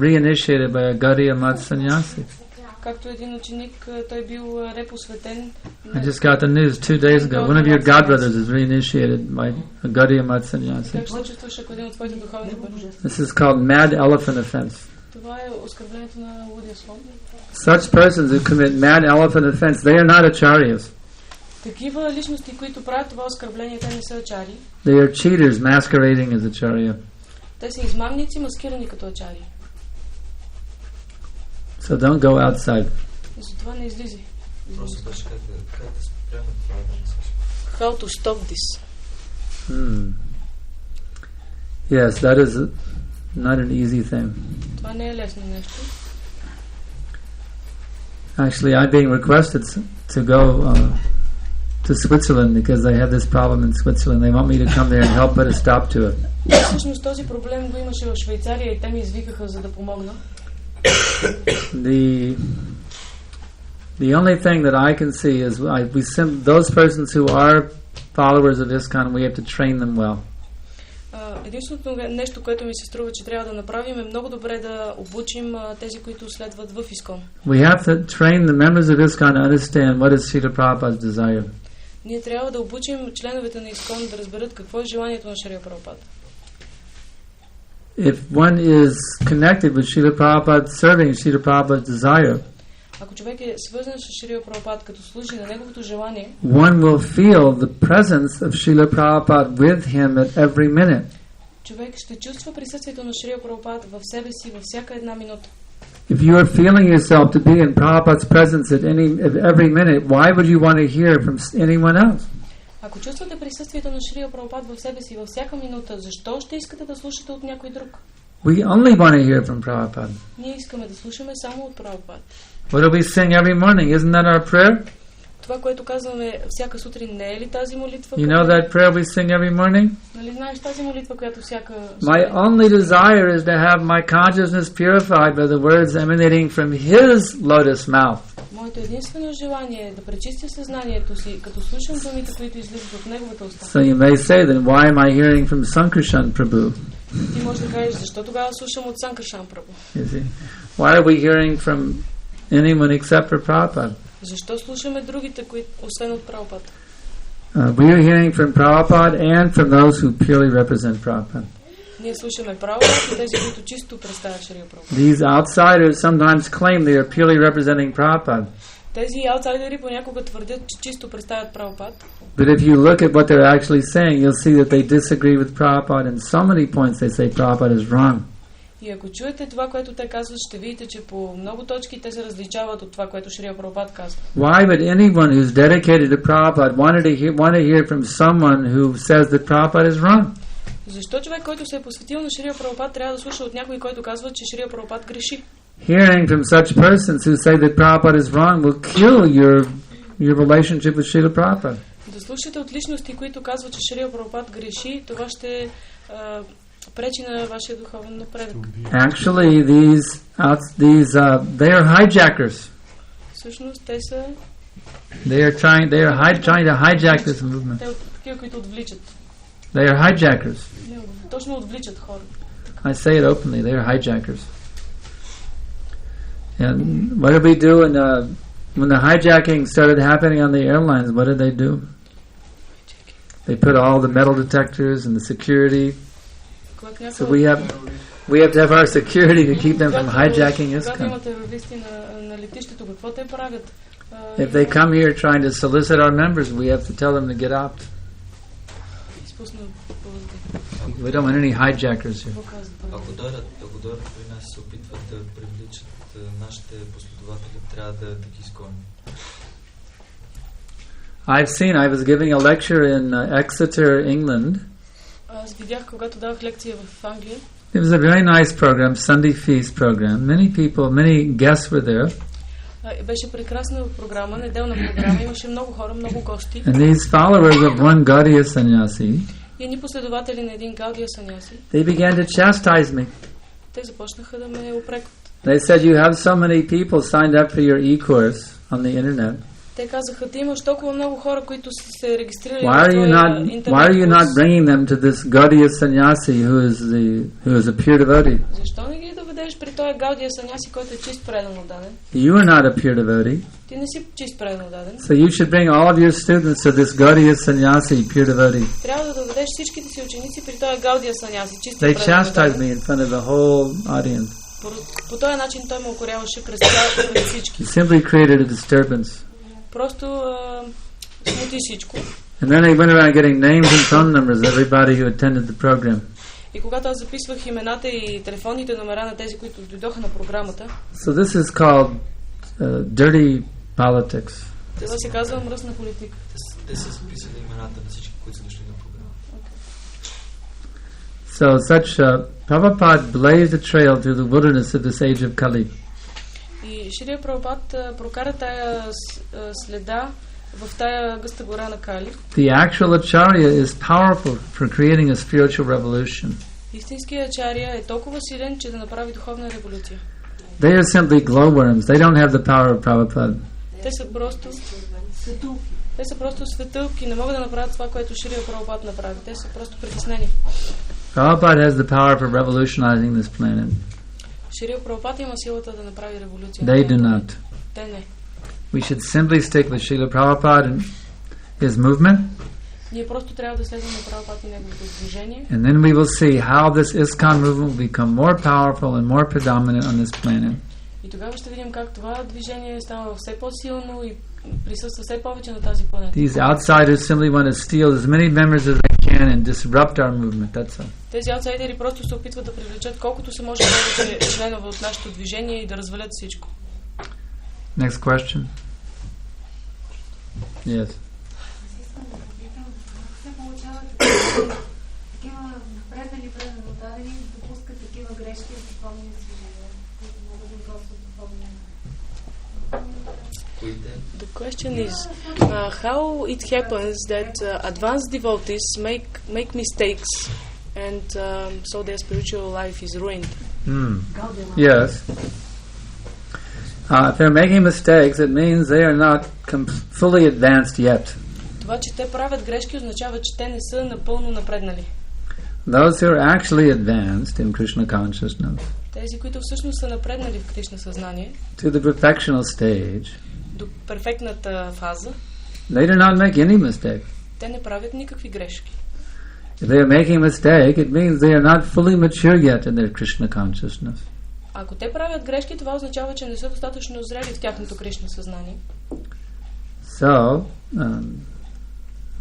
reinitiated by a Gaudiya Mat sannyasi. Както един ученик, той бил репосветен. I just got the news 2 days ago. One of your godbrothers is reinitiated by a Gaudiya Mat sannyasi. Как се чувстваш, ако един от твоите духовни братя? This is called mad elephant offense. Това е оскърблението на лудия слон. Such persons who commit mad elephant offense, they are not acharyas. Такива личности, които правят това оскърбление, те не са ачари. They are cheaters masquerading as acharya. Те са измамници, маскирани като ачари. So don't go outside. Затова не излизи. Просто беше как да спряме това. How to stop this? Yes, that is not an easy thing. Това не е лесно нещо. Actually, I'm being requested to go to Switzerland because they had this problem in Switzerland. They want me to come there and help put a stop to it. Всъщност този проблем го имаше в Швейцария и те ми извикаха за да помогна. The only thing that I can see is those persons who are followers of ISKCON, we have to train them well. Единственото нещо, което ми се струва, че трябва да направим, е много добре да обучим тези, които следват в ISKCON. We have to train the members of ISKCON to understand what is Srila Prabhupada's desire. Ние трябва да обучим членовете на ISKCON да разберат какво е желанието на Шрила Прабхупада. If one is connected with Srila Prabhupada, serving Srila Prabhupada's desire, ако човек е свързан с Шрила Прабхупада, като служи на неговото желание, one will feel the presence of Srila Prabhupada with him at every minute. Човек ще чувства присъствието на Шрила Прабхупада в себе си във всяка една минута. If you are feeling yourself to be in Prabhupada's presence at every minute, why would you want to hear from anyone else? Ако чувствате присъствието на Шрила Прабхупада в себе си във всяка минута, защо ще искате да слушате от някой друг? We only want to hear from Prabhupada. Ние искаме да слушаме само от Прабхупада. What do we sing every morning? Isn't that our prayer? Това, което казваме всяка сутрин, не е ли тази молитва? You know that prayer we sing every morning? Нали знаеш тази молитва, която всяка My only desire is to have my consciousness purified by the words emanating from His lotus mouth. Моето единствено желание е да пречистя съзнанието си, като слушам думите, които излизат от неговата уста. So you may say then, why am I hearing from Sankarshan Prabhu? Ти можеш да кажеш, защо тогава слушам от Санкаршан Прабhu? Why are we hearing from anyone except for Prabhupada? Защо слушаме другите, които освен от Прабхупада? We are hearing from Prabhupada and from those who purely represent Prabhupada. Ние слушаме Прабхупада и тези, които чисто представят Шрила Прабхупада. These outsiders sometimes claim they are purely representing Prabhupada. Тези аутсайдери понякога твърдят, че чисто представят Прабхупада. But if you look at what they're actually saying, you'll see that they disagree with Prabhupada in so many points. They say Prabhupada is wrong. И ако чуете това, което те казват, ще видите, че по много точки те се различават от това, което Шрила Прабхупада казва. Why would anyone who's dedicated to Prabhupada want to hear from someone who says that Prabhupada is wrong? Защо човек, който се е посветил на Шрила Прабхупада, трябва да слуша от някой, който казва, че Шрила Прабхупада греши? Hearing from such persons who say that Prabhupada is wrong will kill your relationship with Srila Prabhupada. Да слушате от личности, които казват, че Шрила Прабхупада греши, това ще пречи на вашия духовен напредък. Actually, they are hijackers. Всъщност те са They are trying to hijack this movement. те такива, които отвличат. They are hijackers. Точно отвличат хора. I say it openly. They are hijackers. And what did we do when the hijacking started happening on the airlines? What did they do? They put all the metal detectors and the security. So we have to have our security to keep them from hijacking ISKCON. If they come here trying to solicit our members, we have to tell them to get out. We don't want any hijackers here. Ако дойдат при нас и се опитват да привличат нашите последователи, трябва да ги изгоним. I was giving a lecture in Exeter, England. Аз видях, когато давах лекция в Англия. It was a very nice program, Sunday Feast program. Many guests were there. Беше прекрасна програма, неделна програма, имаше много хора, много гости. And these followers of one Gaudiya sannyasi, и едни последователи на един Гаудия саньяси, they began to chastise me. Те започнаха да ме упрекват. They said, you have so many people signed up for your e-course on the internet. Те казаха, ти имаш толкова много хора, които са се регистрирали Why are you not bringing them to this Gaudiya sannyasi who is a pure devotee? Защо не ги доведеш при този Гаудия саньяси, който е чист предано даден? You are not a pure devotee. Ти не си чист предано даден. So you should bring all of your students to this Gaudiya sannyasi, pure devotee. Трябва да доведеш всичките си ученици при този Гаудия саньяси, чист предано даден. They chastised me in front of the whole audience. По този начин той ме укоряваше пред всички. He simply created a disturbance. Просто смути всичко. And then they went around getting names and phone numbers of everybody who attended the program. И когато аз записвах имената и телефонните номера на тези, които дойдоха на програмата. So this is called dirty politics. Това се казва мръсна политика. Те са записали имената на всички, които са дошли на програмата. So such Prabhupada blazed a trail through the wilderness of this age of Kali. И Шрила Прабхупада прокара тая следа в тая гъста гора на Кали. The actual acharya is powerful for creating a spiritual revolution. Истинският ачария е толкова силен, че да направи духовна революция. They are simply glowworms. They don't have the power of Prabhupada. Те са просто светулки, не могат да направят това, което Шрила Прабхупад направи. Те са просто притеснени. Prabhupada has the power for revolutionizing this planet. Шрила Прабхупад има силата да направи революция. They do not. Те не. We should simply stick with Srila Prabhupada and his movement. Ние просто трябва да следваме Прабхупад и неговото движение. And then we will see how this ISKCON movement will become more powerful and more predominant on this planet. И тогава ще видим как това движение става все по-силно и присъства все повече на тази планета. These outsiders simply want to steal as many members as they can and disrupt our movement. That's all. Тези аутсайдери просто се опитват да привлечат колкото се може повече членове от нашето движение и да развалят всичко. Next question. Yes. Такива напреднали предадени допускат такива грешки в духовния си живот, които могат да изготвят духовния. The question is how it happens that advanced devotees make mistakes and so their spiritual life is ruined. Yes. If they're making mistakes, it means they are not fully advanced yet. Това, че те правят грешки, означава, че те не са напълно напреднали. Those who are actually advanced in Krishna consciousness, тези, които всъщност са напреднали в Кришна съзнание, to the perfectional stage, до перфектната фаза, they do not make any mistake. те не правят никакви грешки. If they are making a mistake, it means they are not fully mature yet in their Krishna consciousness. Ако те правят грешки, това означава, че не са достатъчно зрели в тяхното Кришна съзнание. So,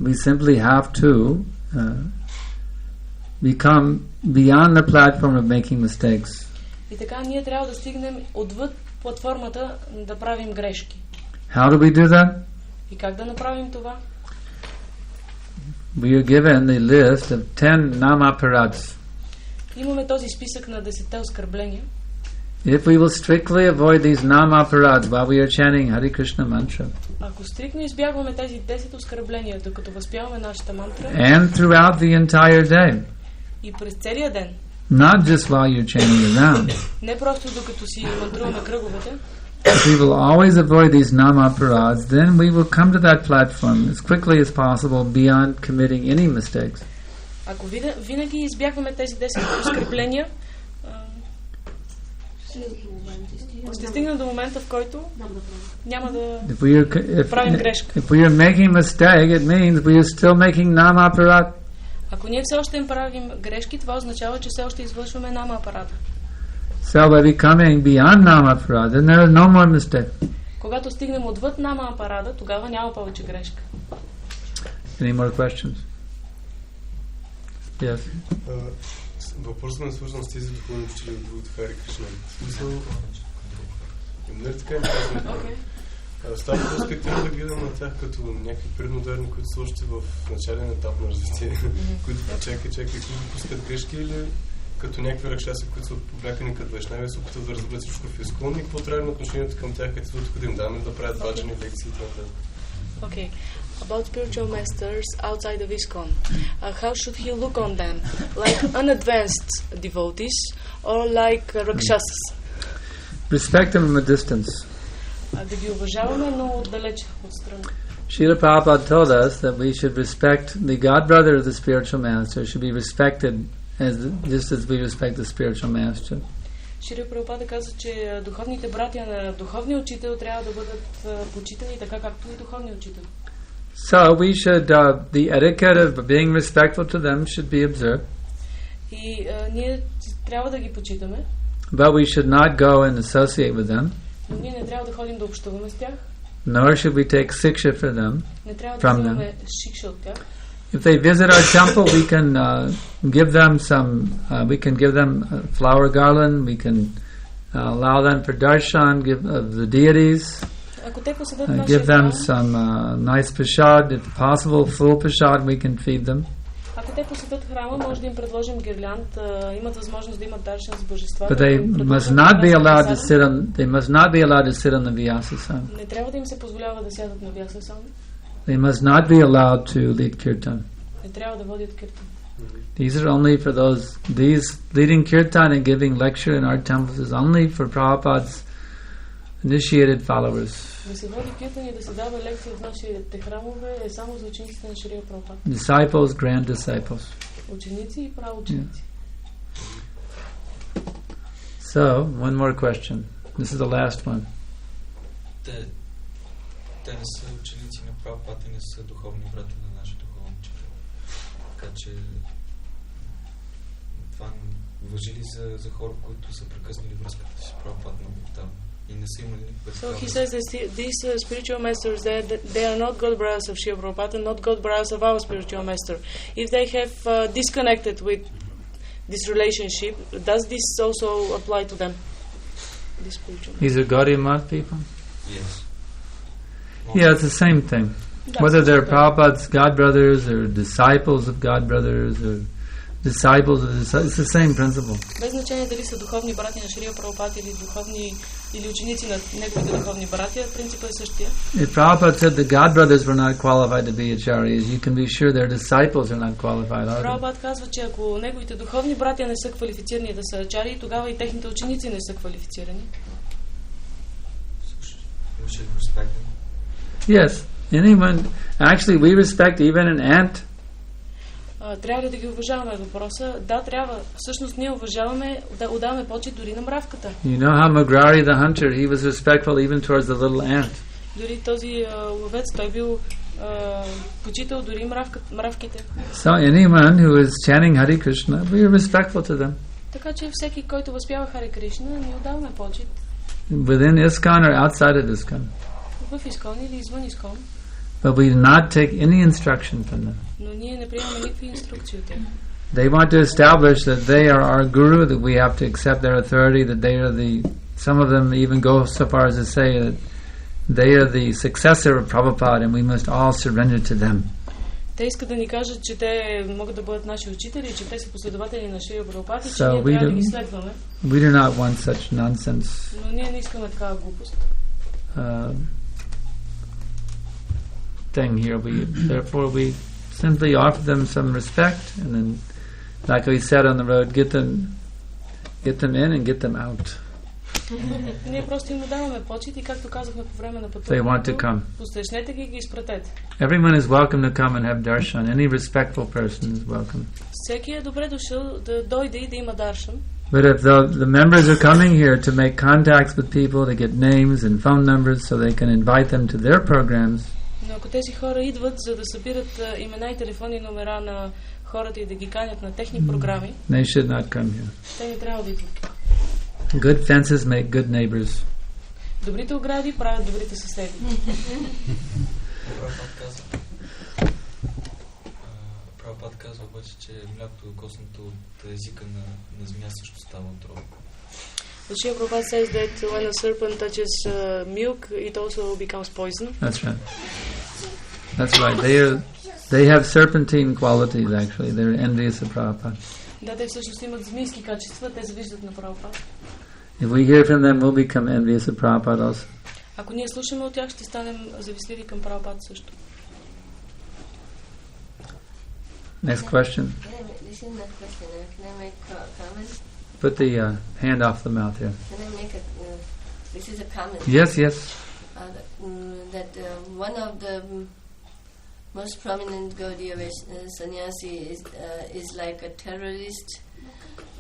we simply have to become beyond the platform of making mistakes. И така ние трябва да стигнем отвъд платформата да правим грешки. How do we do that? И как да направим това? We are given the list of 10 namaparats. Имаме този списък на 10 оскърбления. If we will strictly avoid these namaparats while we are chanting Hare Krishna mantra, ако стриктно избягваме тези 10 оскърбления, докато възпяваме нашата мантра, and throughout the entire day, и през целия ден, not just while you're chanting around, не просто докато си мантруваме кръговете, if we will always avoid these namaparats, then we will come to that platform as quickly as possible beyond committing any mistakes. Ако винаги избягваме тези 10 оскърбления, ще стигнем до момента, в който няма да правим грешка. If we are making a mistake, it means we are still making namaparat. Ако ние все още им правим грешки, това означава, че все още извършваме нама апарата. So by becoming beyond namaparat, then there is no more mistake. Когато стигнем отвъд нама апарата, тогава няма повече грешка. Any more questions? Yes. Въпросът ме е свързан с тези духовни учители от другото Хари Кришна. В смисъл, нали така им казвам? Става въпрос как трябва да гледам на тях като някакви предмодерни, които са още в начален етап на развитие, които чакай, които допускат грешки, или като някакви ракшаси, които са облякани като вайшнави, се опитват да разберат всичко в изкон, и какво трябва отношението към тях, като тук да им даме да правят баджани лекции и т.н. Okay. About spiritual masters outside of ISKCON, how should he look on them? Like unadvanced devotees or like rakshasas? Respect them from a distance. Да ги уважаваме, но отдалеч, отстрани. Srila Prabhupada told us that we should respect the godbrother of the spiritual master should be respected just as we respect the spiritual master. Шрила Прабхупада каза, че духовните братя на духовния учител трябва да бъдат почитани така, както и духовния учител. So we should, the etiquette of being respectful to them should be observed. И ние трябва да ги почитаме. But we should not go and associate with them. Но ние не трябва да ходим да общуваме с тях. Nor should we take siksha for them. Не трябва да вземаме шикша от тях. If they visit our temple, we can give them some. We can give them a flower garland. We can allow them for darshan of the deities. Give them some nice prasad, if possible, full prasad. We can feed them. Ако те посетят храма, може да им предложим гирлянт. Имат възможност да имат даршан с божества. But they must not be allowed to sit on. They must not be allowed to sit on the vyasasana. Не трябва да им се позволява да сядат на vyasasana. They must not be allowed to lead kirtan. Не трябва да водят киртан. These are only for those. These leading kirtan and giving lecture in our temples is only for Prabhupada's initiated followers. Да се води киртан и да се дава лекции в нашите храмове е само за учениците на Шрила Прабхупада. Disciples, grand disciples. Ученици и праученици. So, one more question. This is the last one. Те не са ученици на Прабхупада, не са духовни брати на нашия духовен учител. Така че това важи ли за хора, които са прекъснали връзката си с Прабхупада много там и не са имали никакъв. So he says that these spiritual masters, they are not God brothers of Srila Prabhupada, not God brothers of our spiritual master. If they have disconnected with this relationship, does this also apply to them? These spiritual masters. These are Gaudiya Math people? Yes. Yeah, it's the same thing. Whether they're Prabhupada's godbrothers or disciples of godbrothers or disciples of disciples, it's the same principle. Без значение дали са духовни братя на Шрила Прабхупада или ученици на неговите духовни братя, принципът е същия. If Prabhupada said the godbrothers were not qualified to be acharyas, you can be sure their disciples are not qualified either. Прабхупада казва, че ако неговите духовни братя не са квалифицирани да са ачарии, тогава и техните ученици не са квалифицирани. We should respect them. Yes, anyone. Actually, we respect even an ant. Трябва ли да ги уважаваме? Въпроса, да, трябва. Всъщност ние уважаваме, да отдаваме почет дори на мравката. You know how Mugrari the hunter, he was respectful even towards the little ant. Дори този ловец, той бил почитал дори мравките. So anyone who is chanting Hare Krishna, we are respectful to them. Така че всеки, който възпява Харе Кришна, ние отдаваме почет. Within ISKCON or outside of ISKCON. В ИСКОН или извън ИСКОН. But we do not take any instruction from them. Но ние не приемаме никакви инструкции от тях. They want to establish that they are our guru, that we have to accept their authority, that they are the, some of them even go so far as to say that they are the successor of Prabhupada and we must all surrender to them. Те искат да ни кажат, че те могат да бъдат наши учители, че те са последователи на Шрила Прабхупада и че ние трябва да ги следваме. We do not want such nonsense. Но ние не искаме такава глупост. Thing here. Therefore we simply offer them some respect, and then, like we said on the road, get them in and get them out. Ние просто им даваме почет и както казахме по време на пътуването, посрещнете ги и ги изпратете. Everyone is welcome to come and have darshan. Any respectful person is welcome. Всеки е добре дошъл да дойде и да има даршан. But if the members are coming here to make contacts with people, to get names and phone numbers so they can invite them to their programs, но ако тези хора идват за да събират имена и телефонни номера на хората и да ги канят на техни програми, they should not come here. Те не трябва да идват. Good fences make good neighbors. Добрите огради правят добрите съседи. Прабхупада казва обаче, че млякото докоснато от езика на змия също става отрова. The Srila Prabhupada says that when a serpent touches milk, it also becomes poison. That's right. That's right. They have serpentine qualities. Actually, they're envious of Prabhupada. Да, те всъщност имат змийски качества. Те завиждат на Прабхупада. If we hear from them, we'll become envious of Prabhupada also. Ако ние слушаме от тях, ще станем завистливи към Прабхупада също. Next question. This is not question. Can I make a comment? Put the hand off the mouth here. Can I make a? This is a comment. Yes, yes. That one of the most prominent Gaudiya sannyasi is like a terrorist.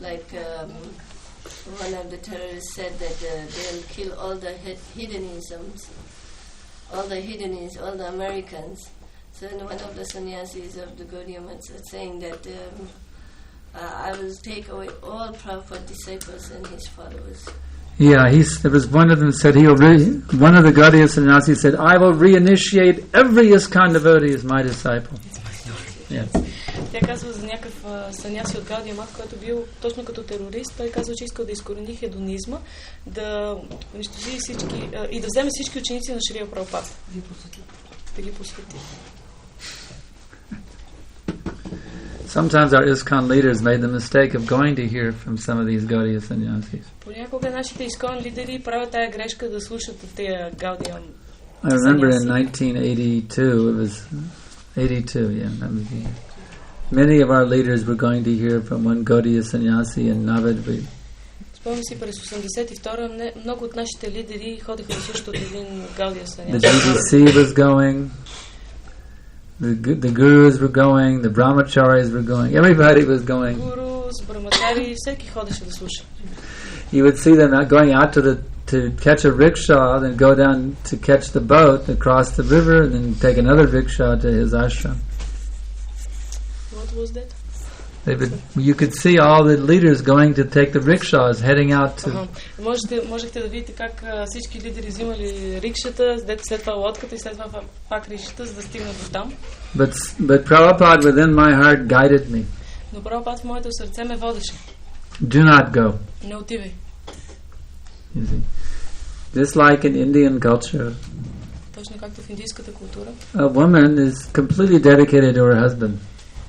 Like one of the terrorists said that they'll kill all the hedonisms, all the Americans. So one of the sannyasis of the Gaudiya Math is saying that I will take away all Prabhupada disciples and his followers. Yeah, there was one of them said one of the Gaudiya sannyasis said, I will reinitiate every ISKCON devotee as my disciple. Yes. Тя казва за някакъв саняси от Гаудия Мат, който бил точно като терорист. Той казва, че искал да изкорени хедонизма, да унищожи всички и да вземе всички ученици на Шрила Прабхупада. Да ги посвети. Sometimes our ISKCON leaders made the mistake of going to hear from some of these Gaudiya sannyasis. Понякога нашите ISKCON лидери правят тая грешка да слушат от тези Гаудия I remember in 1982, it was 82, yeah. Many of our leaders were going to hear from one Gaudiya sannyasi in Navadvip. Спомням си през 82-а много от нашите лидери ходиха да слушат от един Гаудия саньяси. The GBC was going, the gurus were going, the brahmacharis were going, everybody was going. Гурус, брамачари, всеки ходеше да слуша. You would see them going out to catch a rickshaw, then go down to catch the boat across the river, and then take another rickshaw to his ashram. What was that? You could see all the leaders going to take the rickshaws, heading out to. Можехте да видите как всички лидери взимали рикшата, след това лодката и след това пак рикшата, за да стигнат до там. But Prabhupada within my heart guided me. Но Прабхупад в моето сърце ме водеше. Do not go. Не отивай. Just like in Indian culture, точно както в индийската култура, a woman is completely dedicated to her husband.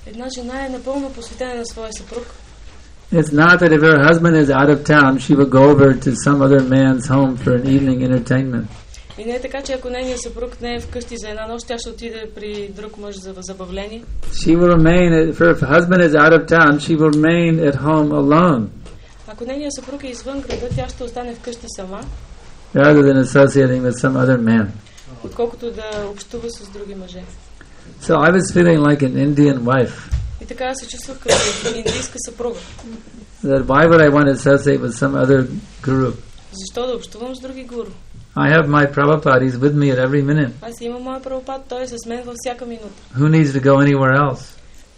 Една жена е напълно посветена на своя съпруг. It's not that if her husband is out of town, she will go over to some other man's home for an evening entertainment. И не е така, че ако нейният съпруг не е вкъщи за една нощ, тя ще отиде при друг мъж за забавление. She will remain, if her husband is out of town, she will remain at home alone. Ако нейният съпруг е извън града, тя ще остане вкъщи сама. Rather than associating with some other man. Отколкото да общува с други мъже. So I was feeling like an Indian wife. И така се чувствах като индийска съпруга. That why would I want to associate with some other guru? Защо да общувам с други гуру? I have my Prabhupada, he's with me at every minute. Аз имам моя Прабхупад, той е с мен във всяка минута. Who needs to go anywhere else?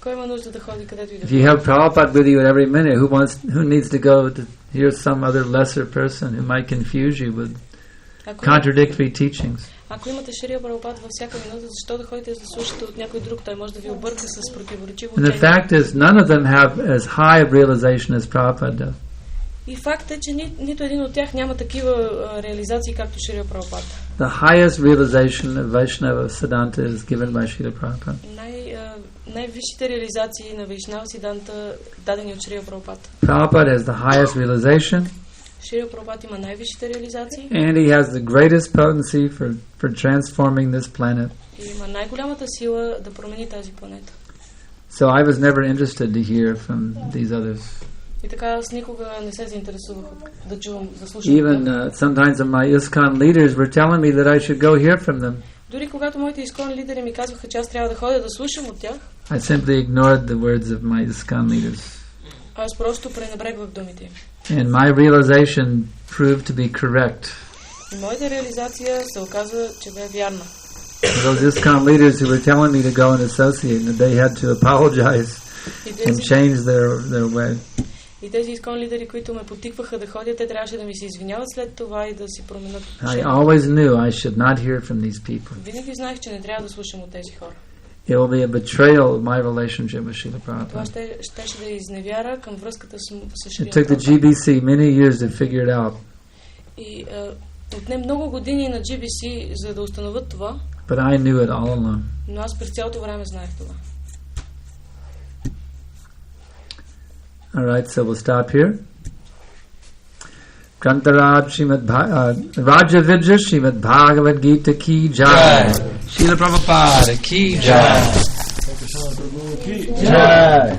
Кой има нужда да ходи където и да If you have Prabhupada with you at every minute, who needs to go to hear some other lesser person who might confuse you with contradictory teachings? Ако имате Шрила Прабхупад във всяка минута, защо да ходите да слушате от някой друг? Той може да ви обърка с противоречиво учение. And the fact is, none of them have as high of realization as Prabhupada does. И факт е, че нито един от тях няма такива реализации, както Шрила Прабхупад. The highest realization of Vaishnava Siddhanta is given by Srila Prabhupada. Най-висшите реализации на Вайшнава Сиданта дадени от Шрила Прабхупад. Prabhupada has the highest realization. Шрила Прабхупад има най-висшите реализации. And he has the greatest potency for transforming this planet. И има най-голямата сила да промени тази планета. So I was never interested to hear from these others. И така аз никога не се заинтересувах да чувам, да слушам. Even sometimes my ISKCON leaders were telling me that I should go hear from them. Дори когато моите ISKCON лидери ми казваха, че аз трябва да ходя да слушам от тях. I simply ignored the words of my ISKCON leaders. Аз просто пренебрегвах думите им. And my realization proved to be correct. И моята реализация се оказа, че бе вярна. Those ISKCON leaders who were telling me to go and associate, and they had to apologize and change their way. И тези ISKCON лидери, които ме потикваха да ходя, те трябваше да ми се извиняват след това и да си променят. I always knew I should not hear from these people. Винаги знаех, че не трябва да слушам от тези хора. It will be a betrayal of my relationship with Srila Prabhupada. Това щеше да изневяра към връзката с Шрила It took the GBC many years to figure it out. И отне много години на GBC за да установят това. But I knew it all along. Но аз през цялото време знаех това. All right, so we'll stop here. Grantaraj Srimad Raja Vidya Srimad Bhagavad Gita ki jai. Srila Prabhupada ki jai. Jai.